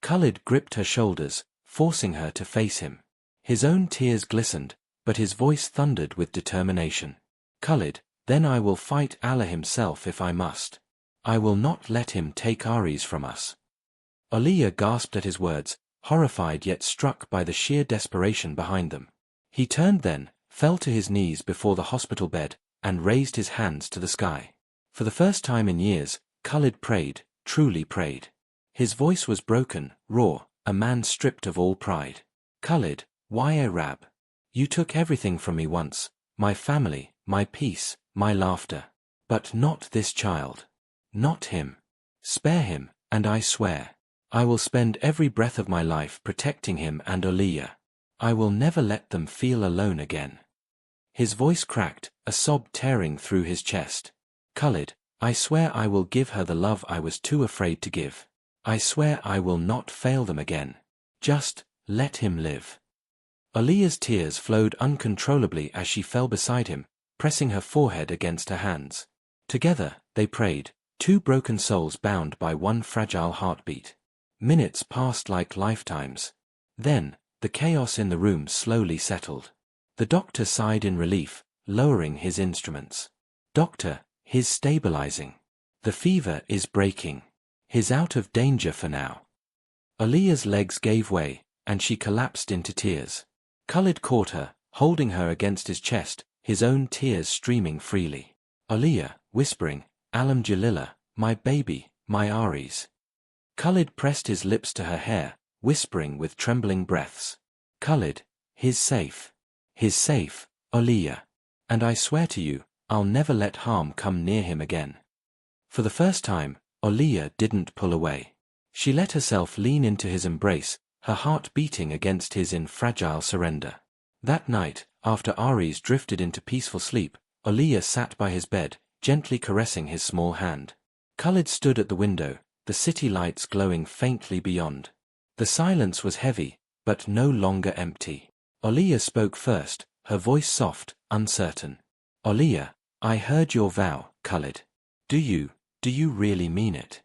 Khalid gripped her shoulders, forcing her to face him. His own tears glistened, but his voice thundered with determination. Khalid, then I will fight Allah himself if I must. I will not let him take Aries from us. Aaliyah gasped at his words, horrified yet struck by the sheer desperation behind them. He turned then, fell to his knees before the hospital bed, and raised his hands to the sky. For the first time in years, Khalid prayed, truly prayed. His voice was broken, raw, a man stripped of all pride. Khalid, ya Rab. You took everything from me once, my family, my peace, my laughter. But not this child. Not him. Spare him, and I swear, I will spend every breath of my life protecting him and Aaliyah. I will never let them feel alone again. His voice cracked, a sob tearing through his chest. Khalid, I swear I will give her the love I was too afraid to give. I swear I will not fail them again. Just let him live. Aaliyah's tears flowed uncontrollably as she fell beside him, pressing her forehead against her hands. Together, they prayed, two broken souls bound by one fragile heartbeat. Minutes passed like lifetimes. Then, the chaos in the room slowly settled. The doctor sighed in relief, lowering his instruments. Doctor, he's stabilizing. The fever is breaking. He's out of danger for now. Aaliyah's legs gave way, and she collapsed into tears. Khalid caught her, holding her against his chest, his own tears streaming freely. Aaliyah, whispering, Alhamdulillah, my baby, my Aries. Khalid pressed his lips to her hair, whispering with trembling breaths. Khalid, he's safe. He's safe, Aaliyah. And I swear to you, I'll never let harm come near him again. For the first time, Aaliyah didn't pull away. She let herself lean into his embrace, her heart beating against his in fragile surrender. That night, after Aries drifted into peaceful sleep, Aaliyah sat by his bed, gently caressing his small hand. Khalid stood at the window, the city lights glowing faintly beyond. The silence was heavy, but no longer empty. Aaliyah spoke first, her voice soft, uncertain. Aaliyah, I heard your vow, Khalid. Do you really mean it?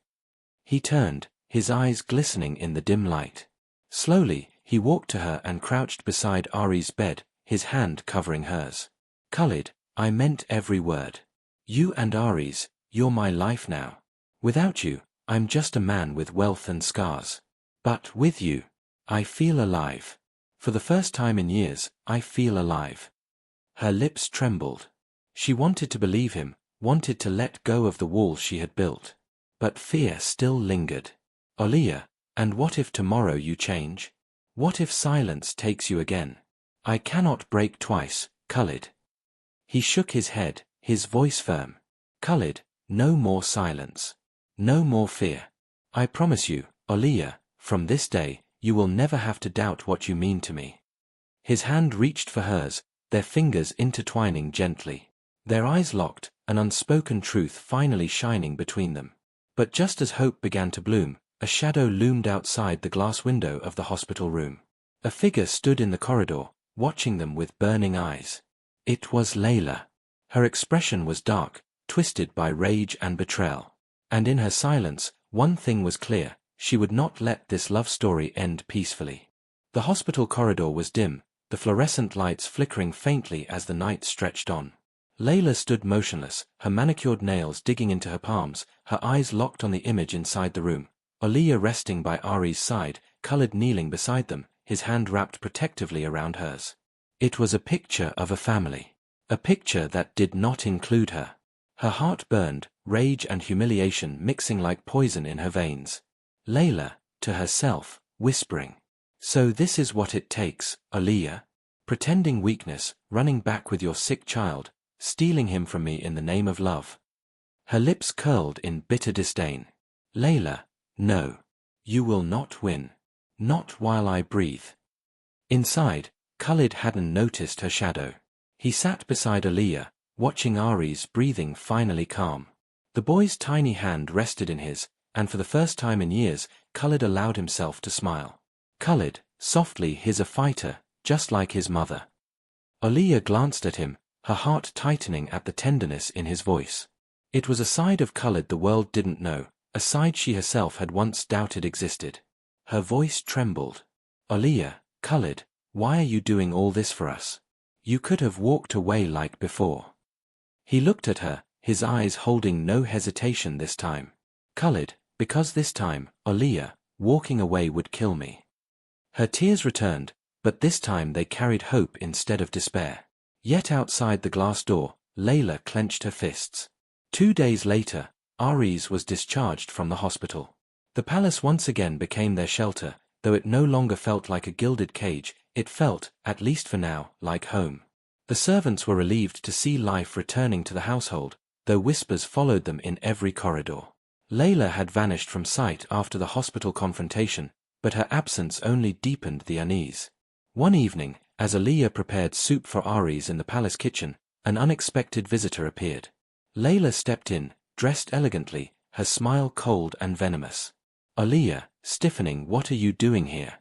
He turned, his eyes glistening in the dim light. Slowly, he walked to her and crouched beside Ari's bed, his hand covering hers. Khalid, I meant every word. You and Aries, you're my life now. Without you, I'm just a man with wealth and scars. But with you, I feel alive. For the first time in years, I feel alive. Her lips trembled. She wanted to believe him, wanted to let go of the wall she had built. But fear still lingered. Aaliyah, and what if tomorrow you change? What if silence takes you again? I cannot break twice, Khalid. He shook his head, his voice firm. Khalid, no more silence. No more fear. I promise you, Aaliyah, from this day, you will never have to doubt what you mean to me. His hand reached for hers, their fingers intertwining gently. Their eyes locked, an unspoken truth finally shining between them. But just as hope began to bloom, a shadow loomed outside the glass window of the hospital room. A figure stood in the corridor, watching them with burning eyes. It was Layla. Her expression was dark, twisted by rage and betrayal. And in her silence, one thing was clear, she would not let this love story end peacefully. The hospital corridor was dim, the fluorescent lights flickering faintly as the night stretched on. Layla stood motionless, her manicured nails digging into her palms, her eyes locked on the image inside the room. Aaliyah resting by Ari's side, Khalid kneeling beside them, his hand wrapped protectively around hers. It was a picture of a family. A picture that did not include her. Her heart burned, rage and humiliation mixing like poison in her veins. Layla, to herself, whispering. So this is what it takes, Aaliyah? Pretending weakness, running back with your sick child, stealing him from me in the name of love. Her lips curled in bitter disdain. Layla, no. You will not win. Not while I breathe. Inside, Khalid hadn't noticed her shadow. He sat beside Aaliyah, watching Ari's breathing finally calm. The boy's tiny hand rested in his, and for the first time in years, Khalid allowed himself to smile. Khalid, softly, he's a fighter, just like his mother. Aaliyah glanced at him, her heart tightening at the tenderness in his voice. It was a side of Khalid the world didn't know, a side she herself had once doubted existed. Her voice trembled. Aaliyah, Khalid, why are you doing all this for us? You could have walked away like before. He looked at her, his eyes holding no hesitation this time. Khalid, because this time, Aaliyah, walking away would kill me. Her tears returned, but this time they carried hope instead of despair. Yet outside the glass door, Layla clenched her fists. 2 days later, Aries was discharged from the hospital. The palace once again became their shelter, though it no longer felt like a gilded cage, it felt, at least for now, like home. The servants were relieved to see life returning to the household, though whispers followed them in every corridor. Layla had vanished from sight after the hospital confrontation, but her absence only deepened the unease. One evening, as Aaliyah prepared soup for Aries in the palace kitchen, an unexpected visitor appeared. Layla stepped in, dressed elegantly, her smile cold and venomous. Aaliyah, stiffening, what are you doing here?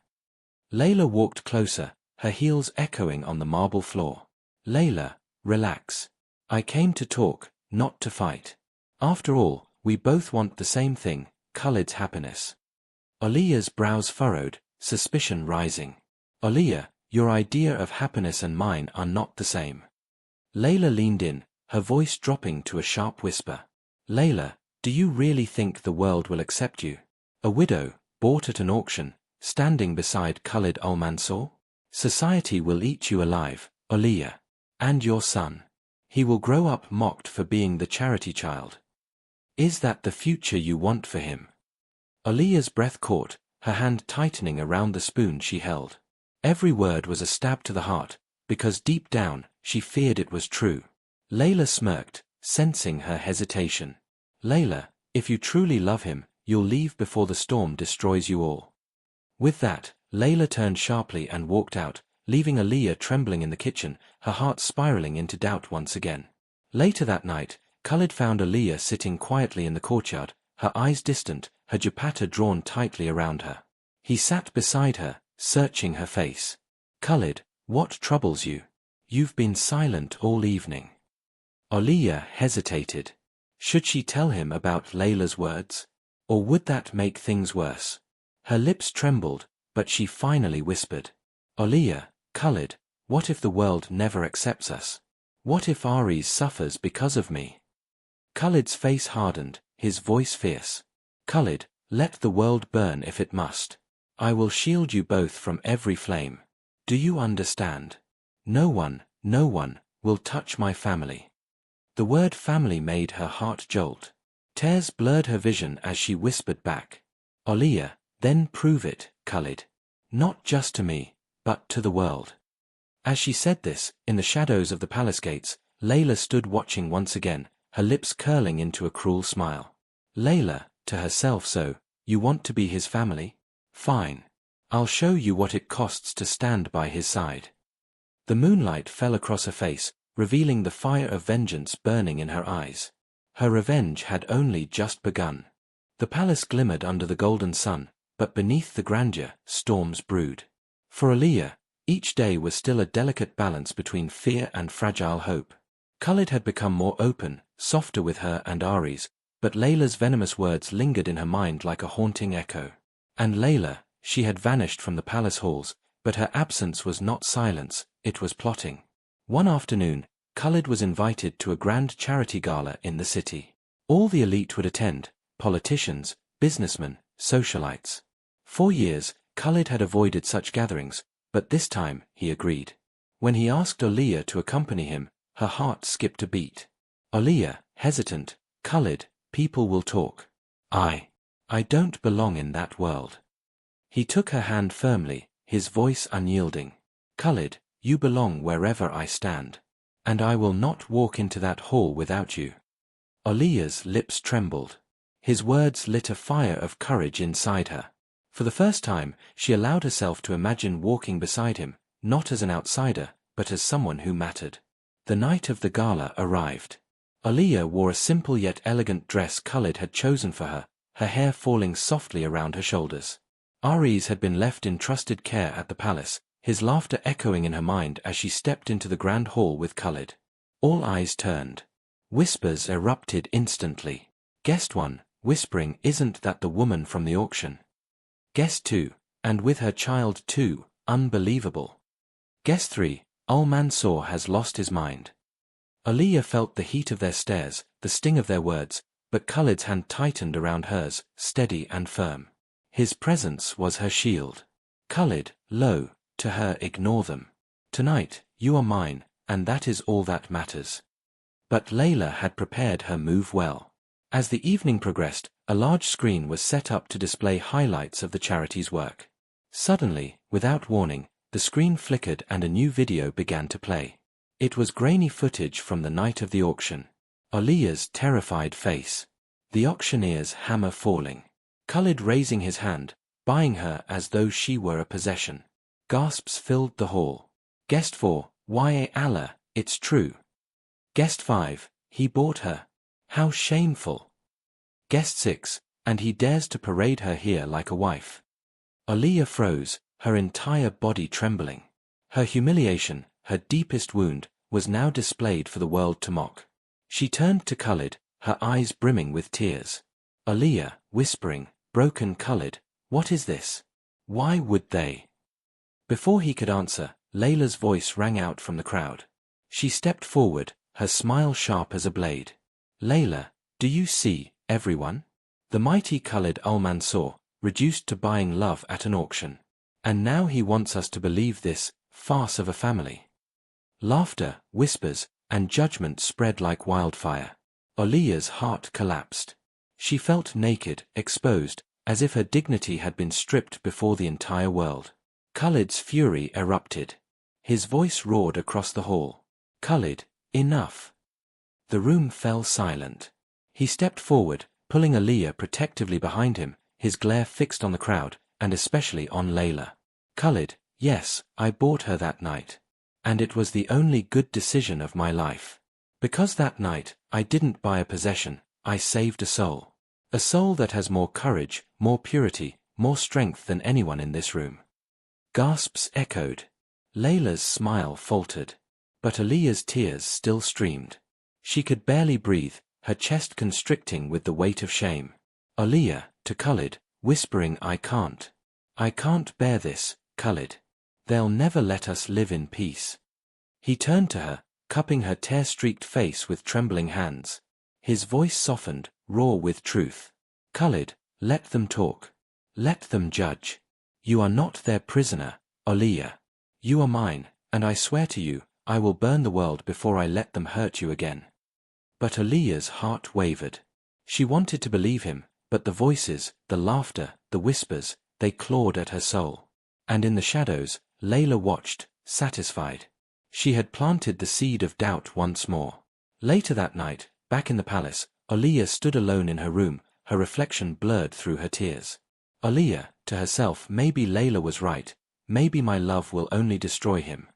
Layla walked closer, her heels echoing on the marble floor. Layla, relax. I came to talk, not to fight. After all, we both want the same thing, Khalid's happiness. Aaliyah's brows furrowed, suspicion rising. Aaliyah, your idea of happiness and mine are not the same. Layla leaned in, her voice dropping to a sharp whisper. Layla, Do you really think the world will accept you? A widow, bought at an auction, standing beside Khalid al-Mansour? Society will eat you alive, Oliya. And your son. He will grow up mocked for being the charity child. Is that the future you want for him? Oliya's breath caught, her hand tightening around the spoon she held. Every word was a stab to the heart, because deep down, she feared it was true. Layla smirked, sensing her hesitation. Layla, if you truly love him, you'll leave before the storm destroys you all. With that, Layla turned sharply and walked out, leaving Oliya trembling in the kitchen, her heart spiraling into doubt once again. Later that night, Khalid found Oliya sitting quietly in the courtyard, her eyes distant, her dupatta drawn tightly around her. He sat beside her, searching her face. Khalid, what troubles you? You've been silent all evening. Oliya hesitated. Should she tell him about Layla's words? Or would that make things worse? Her lips trembled, but she finally whispered. Oliya, Khalid, what if the world never accepts us? What if Aries suffers because of me? Khalid's face hardened, his voice fierce. Khalid, let the world burn if it must. I will shield you both from every flame. Do you understand? No one will touch my family. The word family made her heart jolt. Tears blurred her vision as she whispered back. Oliya, then prove it, Khalid. Not just to me, but to the world. As she said this, in the shadows of the palace gates, Layla stood watching once again, her lips curling into a cruel smile. Layla, to herself, so, you want to be his family? Fine. I'll show you what it costs to stand by his side. The moonlight fell across her face, revealing the fire of vengeance burning in her eyes. Her revenge had only just begun. The palace glimmered under the golden sun, but beneath the grandeur, storms brewed. For Oliya, each day was still a delicate balance between fear and fragile hope. Khalid had become more open, softer with her and Aries, but Layla's venomous words lingered in her mind like a haunting echo. And Layla, she had vanished from the palace halls, but her absence was not silence, it was plotting. One afternoon, Khalid was invited to a grand charity gala in the city. All the elite would attend, politicians, businessmen, socialites. For years, Khalid had avoided such gatherings, but this time, he agreed. When he asked Oliya to accompany him, her heart skipped a beat. Oliya, hesitant, Khalid, people will talk. I don't belong in that world. He took her hand firmly, his voice unyielding. Khalid, you belong wherever I stand. And I will not walk into that hall without you. Oliya's lips trembled. His words lit a fire of courage inside her. For the first time, she allowed herself to imagine walking beside him, not as an outsider, but as someone who mattered. The night of the gala arrived. Oliya wore a simple yet elegant dress Khalid had chosen for her, her hair falling softly around her shoulders. Aries had been left in trusted care at the palace, his laughter echoing in her mind as she stepped into the grand hall with Khalid. All eyes turned. Whispers erupted instantly. Guest 1, whispering, isn't that the woman from the auction? Guest 2, and with her child too, unbelievable. Guest 3, Al-Mansour has lost his mind. Oliya felt the heat of their stares, the sting of their words, but Khalid's hand tightened around hers, steady and firm. His presence was her shield. Khalid, low, to her, ignore them. Tonight, you are mine, and that is all that matters. But Layla had prepared her move well. As the evening progressed, a large screen was set up to display highlights of the charity's work. Suddenly, without warning, the screen flickered and a new video began to play. It was grainy footage from the night of the auction. Oliya's terrified face. The auctioneer's hammer falling. Khalid raising his hand, buying her as though she were a possession. Gasps filled the hall. Guest 4, why Allah, it's true. Guest 5, he bought her. How shameful. Guest 6, and he dares to parade her here like a wife. Oliya froze, her entire body trembling. Her humiliation, her deepest wound, was now displayed for the world to mock. She turned to Khalid, her eyes brimming with tears. Oliya, whispering, broken. Khalid, what is this? Why would they? Before he could answer, Layla's voice rang out from the crowd. She stepped forward, her smile sharp as a blade. Layla, do you see everyone? The mighty Khalid al-Mansur, reduced to buying love at an auction. And now he wants us to believe this farce of a family. Laughter, whispers, and judgment spread like wildfire. Aliya's heart collapsed. She felt naked, exposed, as if her dignity had been stripped before the entire world. Khalid's fury erupted. His voice roared across the hall. Khalid, enough. The room fell silent. He stepped forward, pulling Aliya protectively behind him, his glare fixed on the crowd, and especially on Layla. Khalid, yes, I bought her that night. And it was the only good decision of my life. Because that night, I didn't buy a possession, I saved a soul. A soul that has more courage, more purity, more strength than anyone in this room. Gasps echoed. Layla's smile faltered. But Aliya's tears still streamed. She could barely breathe, her chest constricting with the weight of shame. Aliya, to Khalid, whispering, I can't bear this, Khalid. They'll never let us live in peace. He turned to her, cupping her tear-streaked face with trembling hands. His voice softened, raw with truth. Khalid, let them talk. Let them judge. You are not their prisoner, Aliya. You are mine, and I swear to you, I will burn the world before I let them hurt you again. But Aliya's heart wavered. She wanted to believe him, but the voices, the laughter, the whispers, they clawed at her soul. And in the shadows, Layla watched, satisfied. She had planted the seed of doubt once more. Later that night, back in the palace, Aliya stood alone in her room, her reflection blurred through her tears. Aliya, to herself, maybe Layla was right, maybe my love will only destroy him.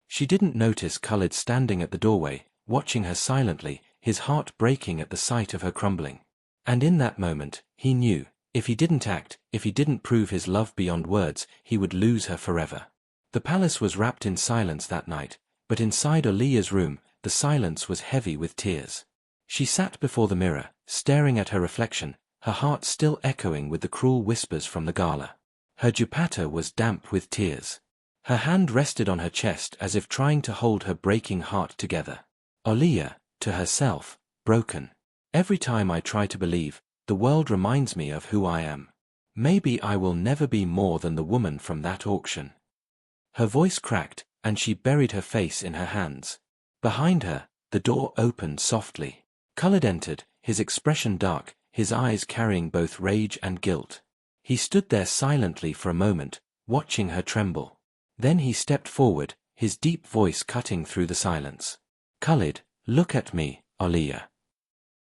She didn't notice Khalid standing at the doorway, watching her silently, his heart breaking at the sight of her crumbling. And in that moment, he knew, if he didn't act, if he didn't prove his love beyond words, he would lose her forever. The palace was wrapped in silence that night, but inside Aliya's room, the silence was heavy with tears. She sat before the mirror, staring at her reflection, her heart still echoing with the cruel whispers from the gala. Her dupatta was damp with tears. Her hand rested on her chest as if trying to hold her breaking heart together. Aliya, to herself, broken. Every time I try to believe, the world reminds me of who I am. Maybe I will never be more than the woman from that auction. Her voice cracked, and she buried her face in her hands. Behind her, the door opened softly. Khalid entered, his expression dark, his eyes carrying both rage and guilt. He stood there silently for a moment, watching her tremble. Then he stepped forward, his deep voice cutting through the silence. Khalid, look at me, Aliya.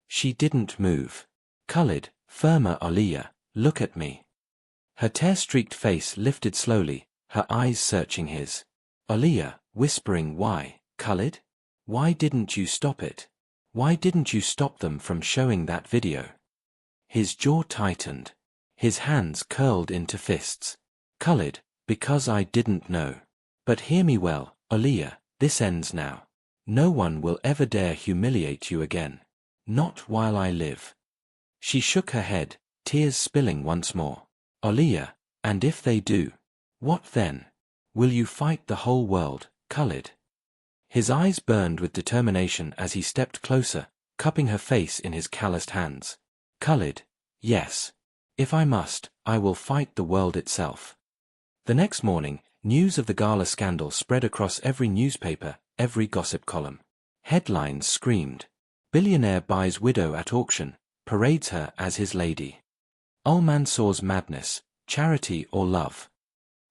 She didn't move. Khalid, firmer, Aliya, look at me. Her tear-streaked face lifted slowly, her eyes searching his. Aliya, whispering, why, Khalid? Why didn't you stop it? Why didn't you stop them from showing that video? His jaw tightened. His hands curled into fists. Khalid, because I didn't know. But hear me well, Aliya, this ends now. No one will ever dare humiliate you again. Not while I live. She shook her head, tears spilling once more. Aliya, and if they do? What then? Will you fight the whole world, Khalid? His eyes burned with determination as he stepped closer, cupping her face in his calloused hands. Khalid, yes. If I must, I will fight the world itself. The next morning, news of the gala scandal spread across every newspaper, every gossip column. Headlines screamed. Billionaire buys widow at auction, parades her as his lady. Al-Mansur's madness, charity or love.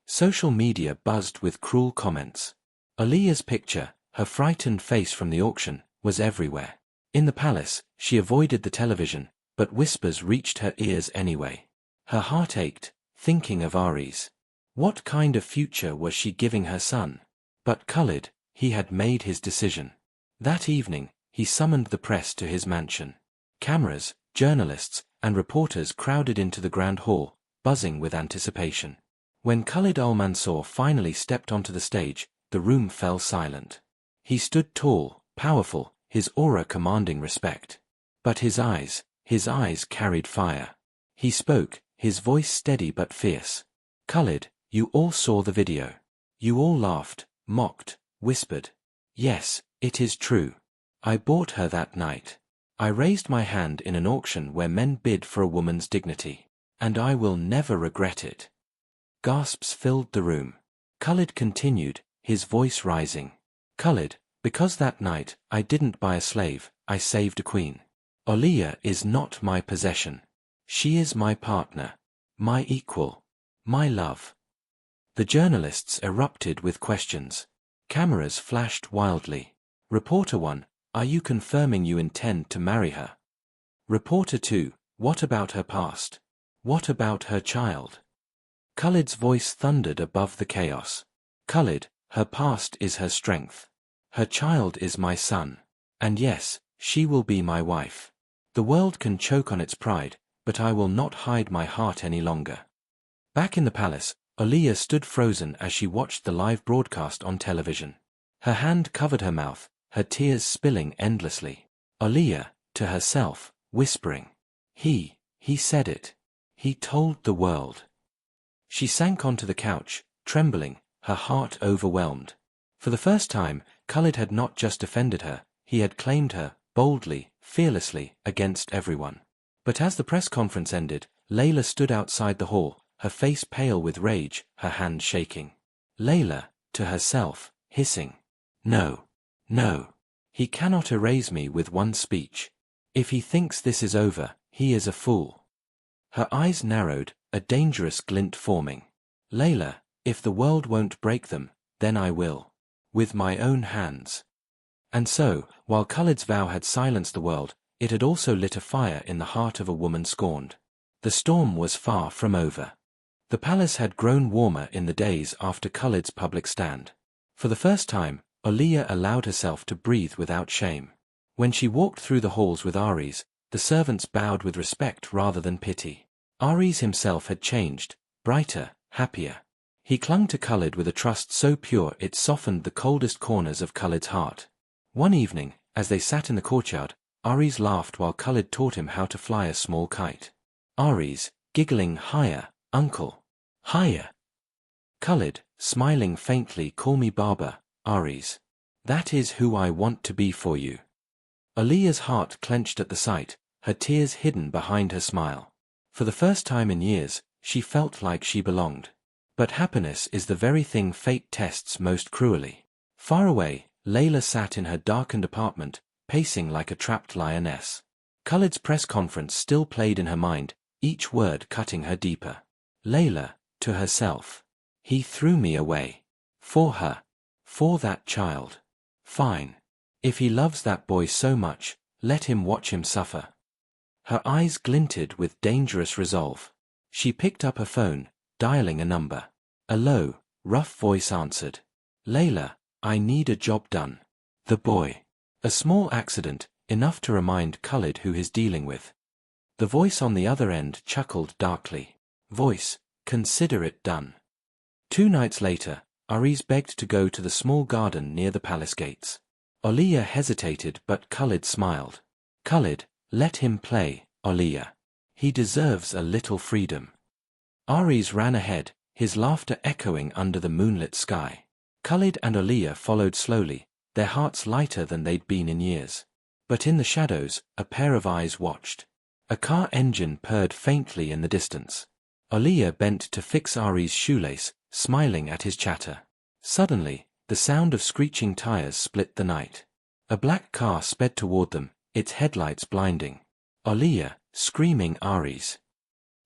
Social media buzzed with cruel comments. Aliya's picture, her frightened face from the auction, was everywhere. In the palace, she avoided the television, but whispers reached her ears anyway. Her heart ached, thinking of Ari's. What kind of future was she giving her son? But Khalid, he had made his decision. That evening, he summoned the press to his mansion. Cameras, journalists, and reporters crowded into the grand hall, buzzing with anticipation. When Khalid al-Mansur finally stepped onto the stage, the room fell silent. He stood tall, powerful, his aura commanding respect. But his eyes carried fire. He spoke, his voice steady but fierce. Khalid, you all saw the video. You all laughed, mocked, whispered. Yes, it is true. I bought her that night. I raised my hand in an auction where men bid for a woman's dignity. And I will never regret it. Gasps filled the room. Khalid continued, his voice rising. Khalid, because that night I didn't buy a slave, I saved a queen. Aliyah is not my possession. She is my partner. My equal. My love. The journalists erupted with questions. Cameras flashed wildly. Reporter 1, are you confirming you intend to marry her? Reporter 2, what about her past? What about her child? Khalid's voice thundered above the chaos. Khalid, her past is her strength. Her child is my son. And yes, she will be my wife. The world can choke on its pride, but I will not hide my heart any longer. Back in the palace, Aliyah stood frozen as she watched the live broadcast on television. Her hand covered her mouth, her tears spilling endlessly. Aliyah, to herself, whispering. He said it. He told the world. She sank onto the couch, trembling, her heart overwhelmed. For the first time, Khalid had not just defended her, he had claimed her, boldly, fearlessly, against everyone. But as the press conference ended, Layla stood outside the hall, her face pale with rage, her hand shaking. Layla, to herself, hissing. No. No. He cannot erase me with one speech. If he thinks this is over, he is a fool. Her eyes narrowed, a dangerous glint forming. Layla, if the world won't break them, then I will. With my own hands. And so, while Khalid's vow had silenced the world, it had also lit a fire in the heart of a woman scorned. The storm was far from over. The palace had grown warmer in the days after Khalid's public stand. For the first time, Aliyah allowed herself to breathe without shame. When she walked through the halls with Aries, the servants bowed with respect rather than pity. Aries himself had changed, brighter, happier. He clung to Khalid with a trust so pure it softened the coldest corners of Khalid's heart. One evening, as they sat in the courtyard, Aries laughed while Khalid taught him how to fly a small kite. Aries, giggling, higher, uncle. Higher. Khalid, smiling faintly, call me Baba, Aries. That is who I want to be for you. Aliyah's heart clenched at the sight, her tears hidden behind her smile. For the first time in years, she felt like she belonged. But happiness is the very thing fate tests most cruelly. Far away, Layla sat in her darkened apartment, pacing like a trapped lioness. Khalid's press conference still played in her mind, each word cutting her deeper. Layla, to herself. He threw me away. For her. For that child. Fine. If he loves that boy so much, let him watch him suffer. Her eyes glinted with dangerous resolve. She picked up her phone, dialing a number. A low, rough voice answered. Layla, I need a job done. The boy. A small accident, enough to remind Khalid who he's dealing with. The voice on the other end chuckled darkly. Voice, consider it done. 2 nights later, Aries begged to go to the small garden near the palace gates. Aliyah hesitated but Khalid smiled. Khalid, let him play, Aliyah. He deserves a little freedom. Aries ran ahead, his laughter echoing under the moonlit sky. Khalid and Aliyah followed slowly, their hearts lighter than they'd been in years. But in the shadows, a pair of eyes watched. A car engine purred faintly in the distance. Aliyah bent to fix Aries' shoelace, smiling at his chatter. Suddenly, the sound of screeching tires split the night. A black car sped toward them, its headlights blinding. Aliyah, screaming Aries.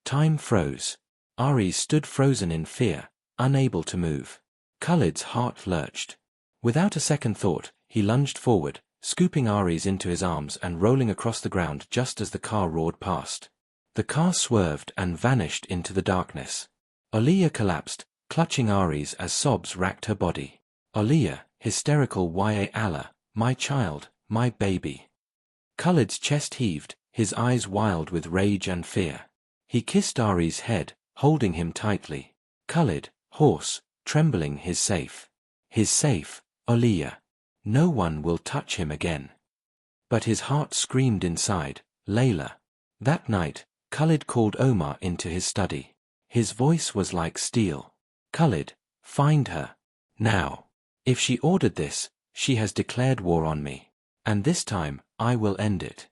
Time froze. Aries stood frozen in fear, unable to move. Khalid's heart lurched. Without a second thought, he lunged forward, scooping Aries into his arms and rolling across the ground just as the car roared past. The car swerved and vanished into the darkness. Aliyah collapsed, clutching Aries as sobs racked her body. Aliyah, hysterical, Ya Allah, my child, my baby. Khalid's chest heaved, his eyes wild with rage and fear. He kissed Aries' head, holding him tightly. Khalid, hoarse, trembling, his safe. His safe, Aliyah. No one will touch him again. But his heart screamed inside, Layla. That night, Khalid called Omar into his study. His voice was like steel. Khalid, find her. Now. If she ordered this, she has declared war on me. And this time, I will end it.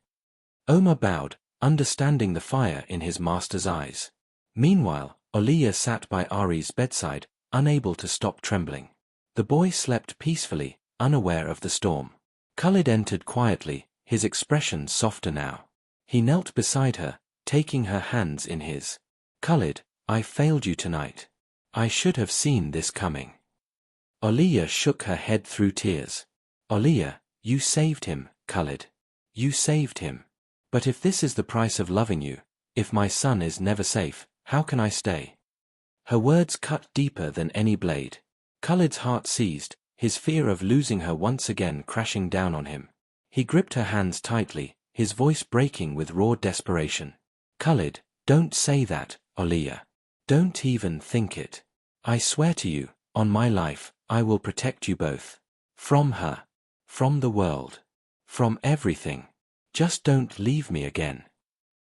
Omar bowed, understanding the fire in his master's eyes. Meanwhile, Oliya sat by Ari's bedside, unable to stop trembling. The boy slept peacefully, unaware of the storm. Khalid entered quietly, his expression softer now. He knelt beside her, taking her hands in his. Khalid, I failed you tonight. I should have seen this coming. Oliya shook her head through tears. Oliya, you saved him, Khalid. You saved him. But if this is the price of loving you, if my son is never safe, how can I stay? Her words cut deeper than any blade. Khalid's heart seized, his fear of losing her once again crashing down on him. He gripped her hands tightly, his voice breaking with raw desperation. Khalid, don't say that, Oliya. Don't even think it. I swear to you, on my life, I will protect you both. From her. From the world. From everything. Just don't leave me again.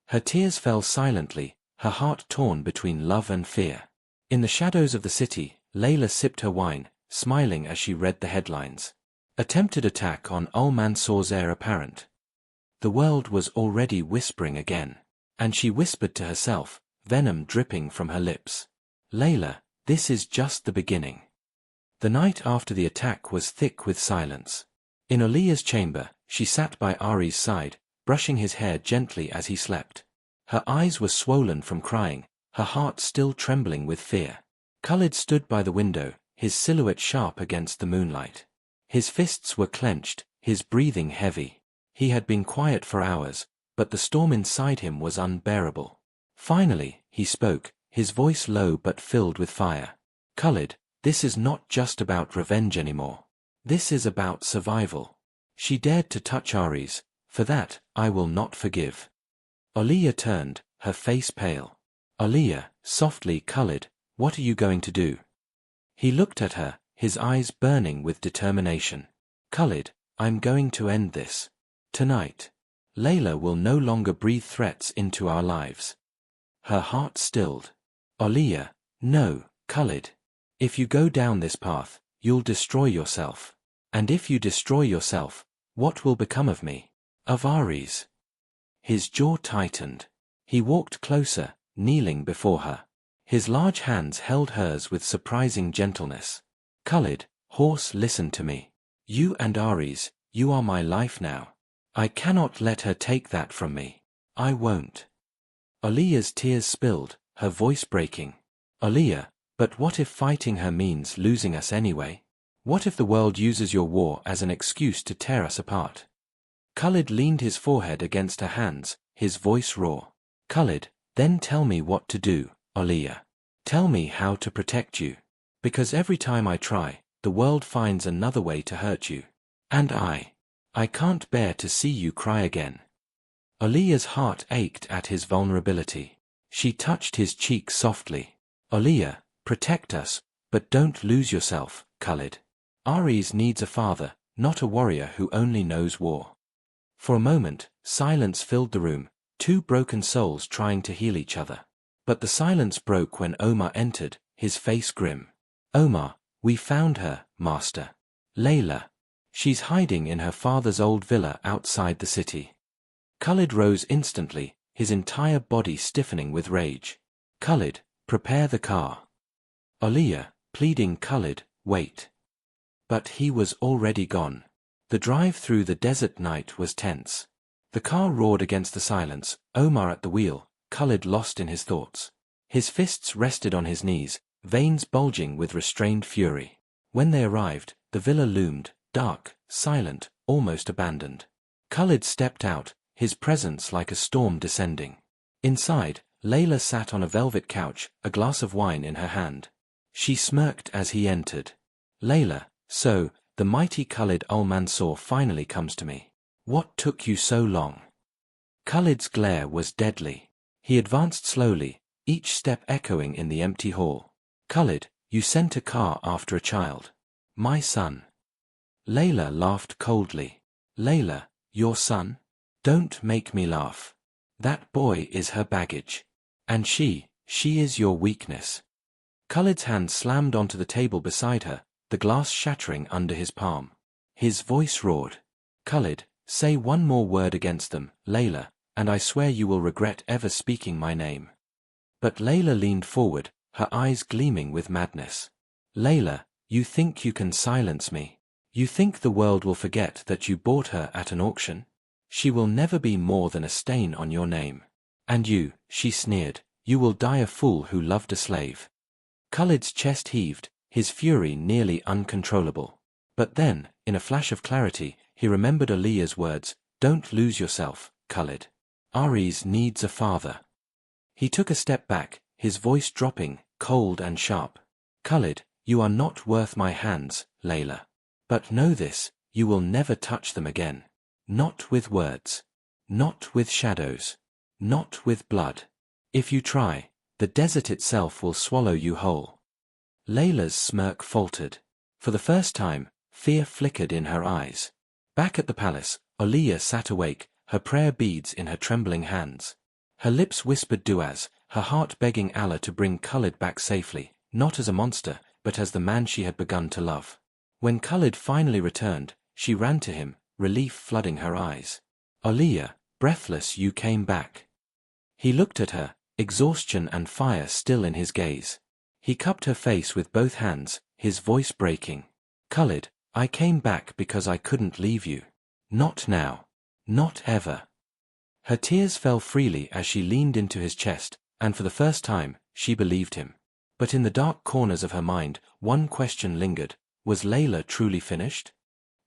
Her tears fell silently, her heart torn between love and fear. In the shadows of the city, Layla sipped her wine, smiling as she read the headlines. Attempted attack on Al-Mansour's heir apparent. The world was already whispering again. And she whispered to herself, venom dripping from her lips. Layla, this is just the beginning. The night after the attack was thick with silence. In Oliya's chamber, she sat by Ari's side, brushing his hair gently as he slept. Her eyes were swollen from crying, her heart still trembling with fear. Khalid stood by the window, his silhouette sharp against the moonlight. His fists were clenched, his breathing heavy. He had been quiet for hours, but the storm inside him was unbearable. Finally, he spoke, his voice low but filled with fire. Khalid, this is not just about revenge anymore. This is about survival. She dared to touch Ari's. For that, I will not forgive. Oliya turned, her face pale. Oliya, softly, Khalid, what are you going to do? He looked at her, his eyes burning with determination. Khalid, I'm going to end this. Tonight. Layla will no longer breathe threats into our lives. Her heart stilled. Oliya, no, Khalid. If you go down this path, you'll destroy yourself. And if you destroy yourself, what will become of me? Of Ari's? His jaw tightened. He walked closer, kneeling before her. His large hands held hers with surprising gentleness. Khalid, horse, listen to me. You and Ari's, you are my life now. I cannot let her take that from me. I won't. Oliya's tears spilled, her voice breaking. Oliya, but what if fighting her means losing us anyway? What if the world uses your war as an excuse to tear us apart? Khalid leaned his forehead against her hands, his voice raw. Khalid, then tell me what to do, Oliya. Tell me how to protect you. Because every time I try, the world finds another way to hurt you. And I can't bear to see you cry again. Oliya's heart ached at his vulnerability. She touched his cheek softly. Oliya, protect us, but don't lose yourself, Khalid. Ari's needs a father, not a warrior who only knows war. For a moment, silence filled the room, two broken souls trying to heal each other. But the silence broke when Omar entered, his face grim. Omar, we found her, master. Layla. She's hiding in her father's old villa outside the city. Khalid rose instantly, his entire body stiffening with rage. Khalid, prepare the car. Oliya, pleading. Khalid, wait. But he was already gone. The drive through the desert night was tense. The car roared against the silence, Omar at the wheel, Khalid lost in his thoughts. His fists rested on his knees, veins bulging with restrained fury. When they arrived, the villa loomed, dark, silent, almost abandoned. Khalid stepped out, his presence like a storm descending. Inside, Layla sat on a velvet couch, a glass of wine in her hand. She smirked as he entered. Layla, so, the mighty Khalid al-Mansour finally comes to me. What took you so long? Khalid's glare was deadly. He advanced slowly, each step echoing in the empty hall. Khalid, you sent a car after a child. My son. Layla laughed coldly. Layla, your son? Don't make me laugh. That boy is her baggage. And she is your weakness. Khalid's hand slammed onto the table beside her, the glass shattering under his palm. His voice roared. Khalid, say one more word against them, Layla, and I swear you will regret ever speaking my name." But Layla leaned forward, her eyes gleaming with madness. "Layla, you think you can silence me? You think the world will forget that you bought her at an auction? She will never be more than a stain on your name. And you," she sneered, "you will die a fool who loved a slave." Khalid's chest heaved, his fury nearly uncontrollable. But then, in a flash of clarity, he remembered Aaliyah's words, "Don't lose yourself, Khalid. Aries needs a father." He took a step back, his voice dropping, cold and sharp. "Khalid, you are not worth my hands, Layla. But know this, you will never touch them again. Not with words. Not with shadows. Not with blood. If you try, the desert itself will swallow you whole." Layla's smirk faltered. For the first time, fear flickered in her eyes. Back at the palace, Aaliyah sat awake, her prayer beads in her trembling hands. Her lips whispered du'as, her heart begging Allah to bring Khalid back safely, not as a monster, but as the man she had begun to love. When Khalid finally returned, she ran to him, relief flooding her eyes. "Aaliyah, breathless, you came back." He looked at her, exhaustion and fire still in his gaze. He cupped her face with both hands, his voice breaking. "Khalid, I came back because I couldn't leave you. Not now. Not ever." Her tears fell freely as she leaned into his chest, and for the first time, she believed him. But in the dark corners of her mind, one question lingered: was Layla truly finished?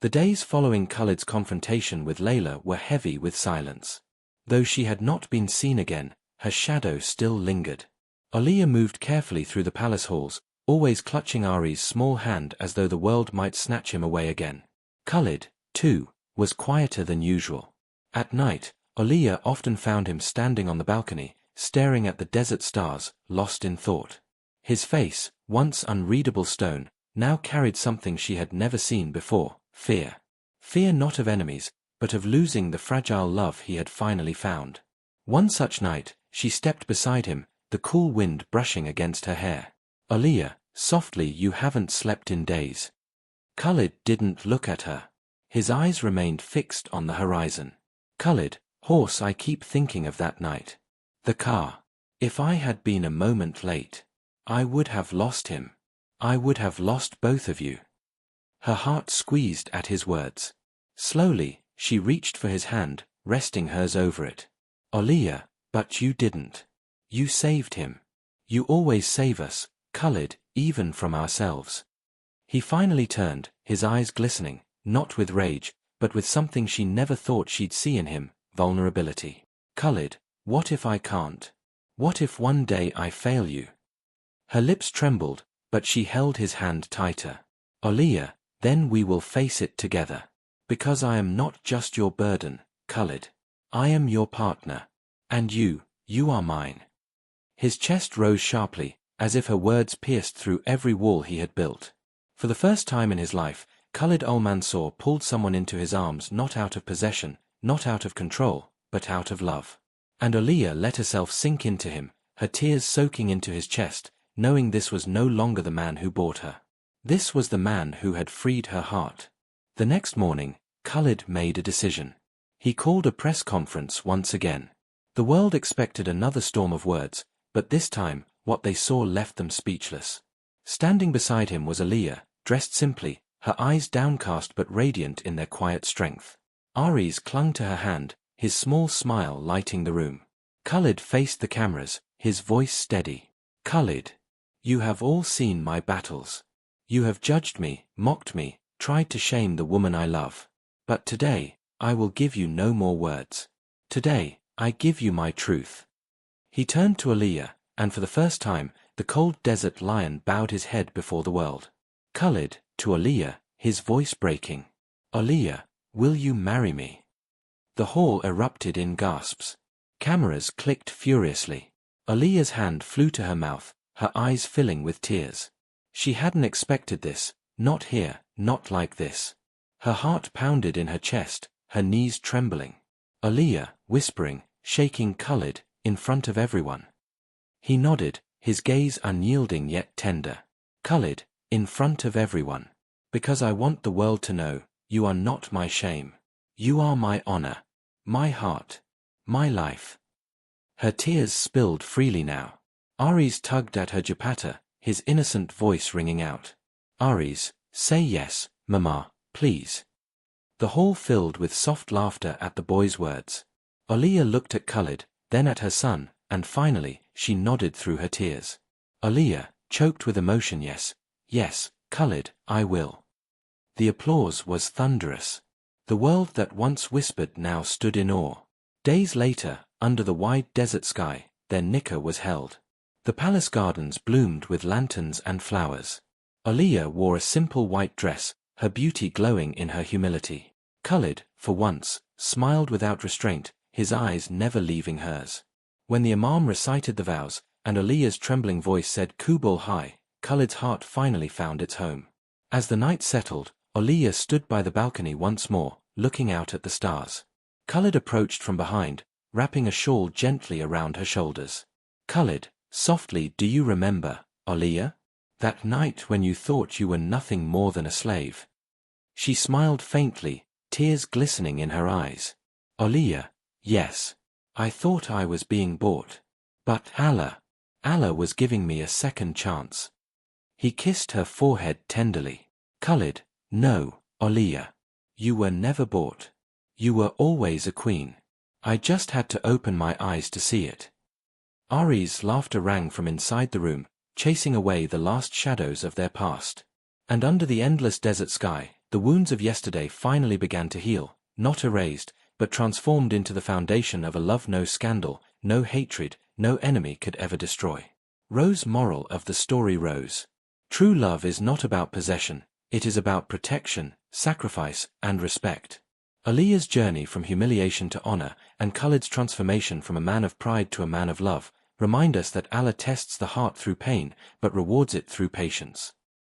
The days following Khalid's confrontation with Layla were heavy with silence. Though she had not been seen again, her shadow still lingered. Aaliyah moved carefully through the palace halls, always clutching Ari's small hand as though the world might snatch him away again. Khalid, too, was quieter than usual. At night, Aaliyah often found him standing on the balcony, staring at the desert stars, lost in thought. His face, once unreadable stone, now carried something she had never seen before: fear. Fear not of enemies, but of losing the fragile love he had finally found. One such night, she stepped beside him, the cool wind brushing against her hair. "Aaliyah, softly, you haven't slept in days." Khalid didn't look at her. His eyes remained fixed on the horizon. "Khalid, horse, I keep thinking of that night. The car. If I had been a moment late, I would have lost him. I would have lost both of you." Her heart squeezed at his words. Slowly, she reached for his hand, resting hers over it. "Aaliyah, but you didn't. You saved him. You always save us, Khalid, even from ourselves." He finally turned, his eyes glistening, not with rage, but with something she never thought she'd see in him: vulnerability. "Khalid, what if I can't? What if one day I fail you?" Her lips trembled, but she held his hand tighter. "Aaliyah, then we will face it together. Because I am not just your burden, Khalid. I am your partner. And you are mine." His chest rose sharply, as if her words pierced through every wall he had built. For the first time in his life, Khalid al-Mansur pulled someone into his arms not out of possession, not out of control, but out of love. And Aaliyah let herself sink into him, her tears soaking into his chest, knowing this was no longer the man who bought her. This was the man who had freed her heart. The next morning, Khalid made a decision. He called a press conference once again. The world expected another storm of words, but this time, what they saw left them speechless. Standing beside him was Aaliyah, dressed simply, her eyes downcast but radiant in their quiet strength. Aries clung to her hand, his small smile lighting the room. Khalid faced the cameras, his voice steady. "Khalid, you have all seen my battles. You have judged me, mocked me, tried to shame the woman I love. But today, I will give you no more words. Today, I give you my truth." He turned to Aaliyah, and for the first time, the cold desert lion bowed his head before the world. Khalid, to Aaliyah, his voice breaking. "Aaliyah, will you marry me?" The hall erupted in gasps. Cameras clicked furiously. Aaliyah's hand flew to her mouth, her eyes filling with tears. She hadn't expected this, not here, not like this. Her heart pounded in her chest, her knees trembling. Aaliyah, whispering, shaking Khalid, in front of everyone. He nodded, his gaze unyielding yet tender. "Khalid, in front of everyone. Because I want the world to know, you are not my shame. You are my honor. My heart. my life. Her tears spilled freely now. Aries tugged at her dupatta, his innocent voice ringing out. Aries, say yes, Mama, please. The hall filled with soft laughter at the boy's words. Aliyah looked at Khalid, then at her son, and finally, she nodded through her tears. Aliyah, choked with emotion, yes, yes, Khalid, I will. The applause was thunderous. The world that once whispered now stood in awe. Days later, under the wide desert sky, their nikah was held. The palace gardens bloomed with lanterns and flowers. Aliyah wore a simple white dress, her beauty glowing in her humility. Khalid, for once, smiled without restraint, his eyes never leaving hers. When the Imam recited the vows, and Aliyah's trembling voice said Qubul High, Khalid's heart finally found its home. As the night settled, Aliyah stood by the balcony once more, looking out at the stars. Khalid approached from behind, wrapping a shawl gently around her shoulders. Khalid, softly, do you remember, Aliyah? That night when you thought you were nothing more than a slave? She smiled faintly, tears glistening in her eyes. Aliyah, yes. I thought I was being bought. But Allah was giving me a second chance. He kissed her forehead tenderly. Khalid, no, Aliyah. You were never bought. You were always a queen. I just had to open my eyes to see it. Ari's laughter rang from inside the room, chasing away the last shadows of their past. And under the endless desert sky, the wounds of yesterday finally began to heal, not erased, but transformed into the foundation of a love no scandal, no hatred, no enemy could ever destroy. Rose moral of the story Rose. True love is not about possession, it is about protection, sacrifice, and respect. Aliyah's journey from humiliation to honor, and Khalid's transformation from a man of pride to a man of love, remind us that Allah tests the heart through pain, but rewards it through patience.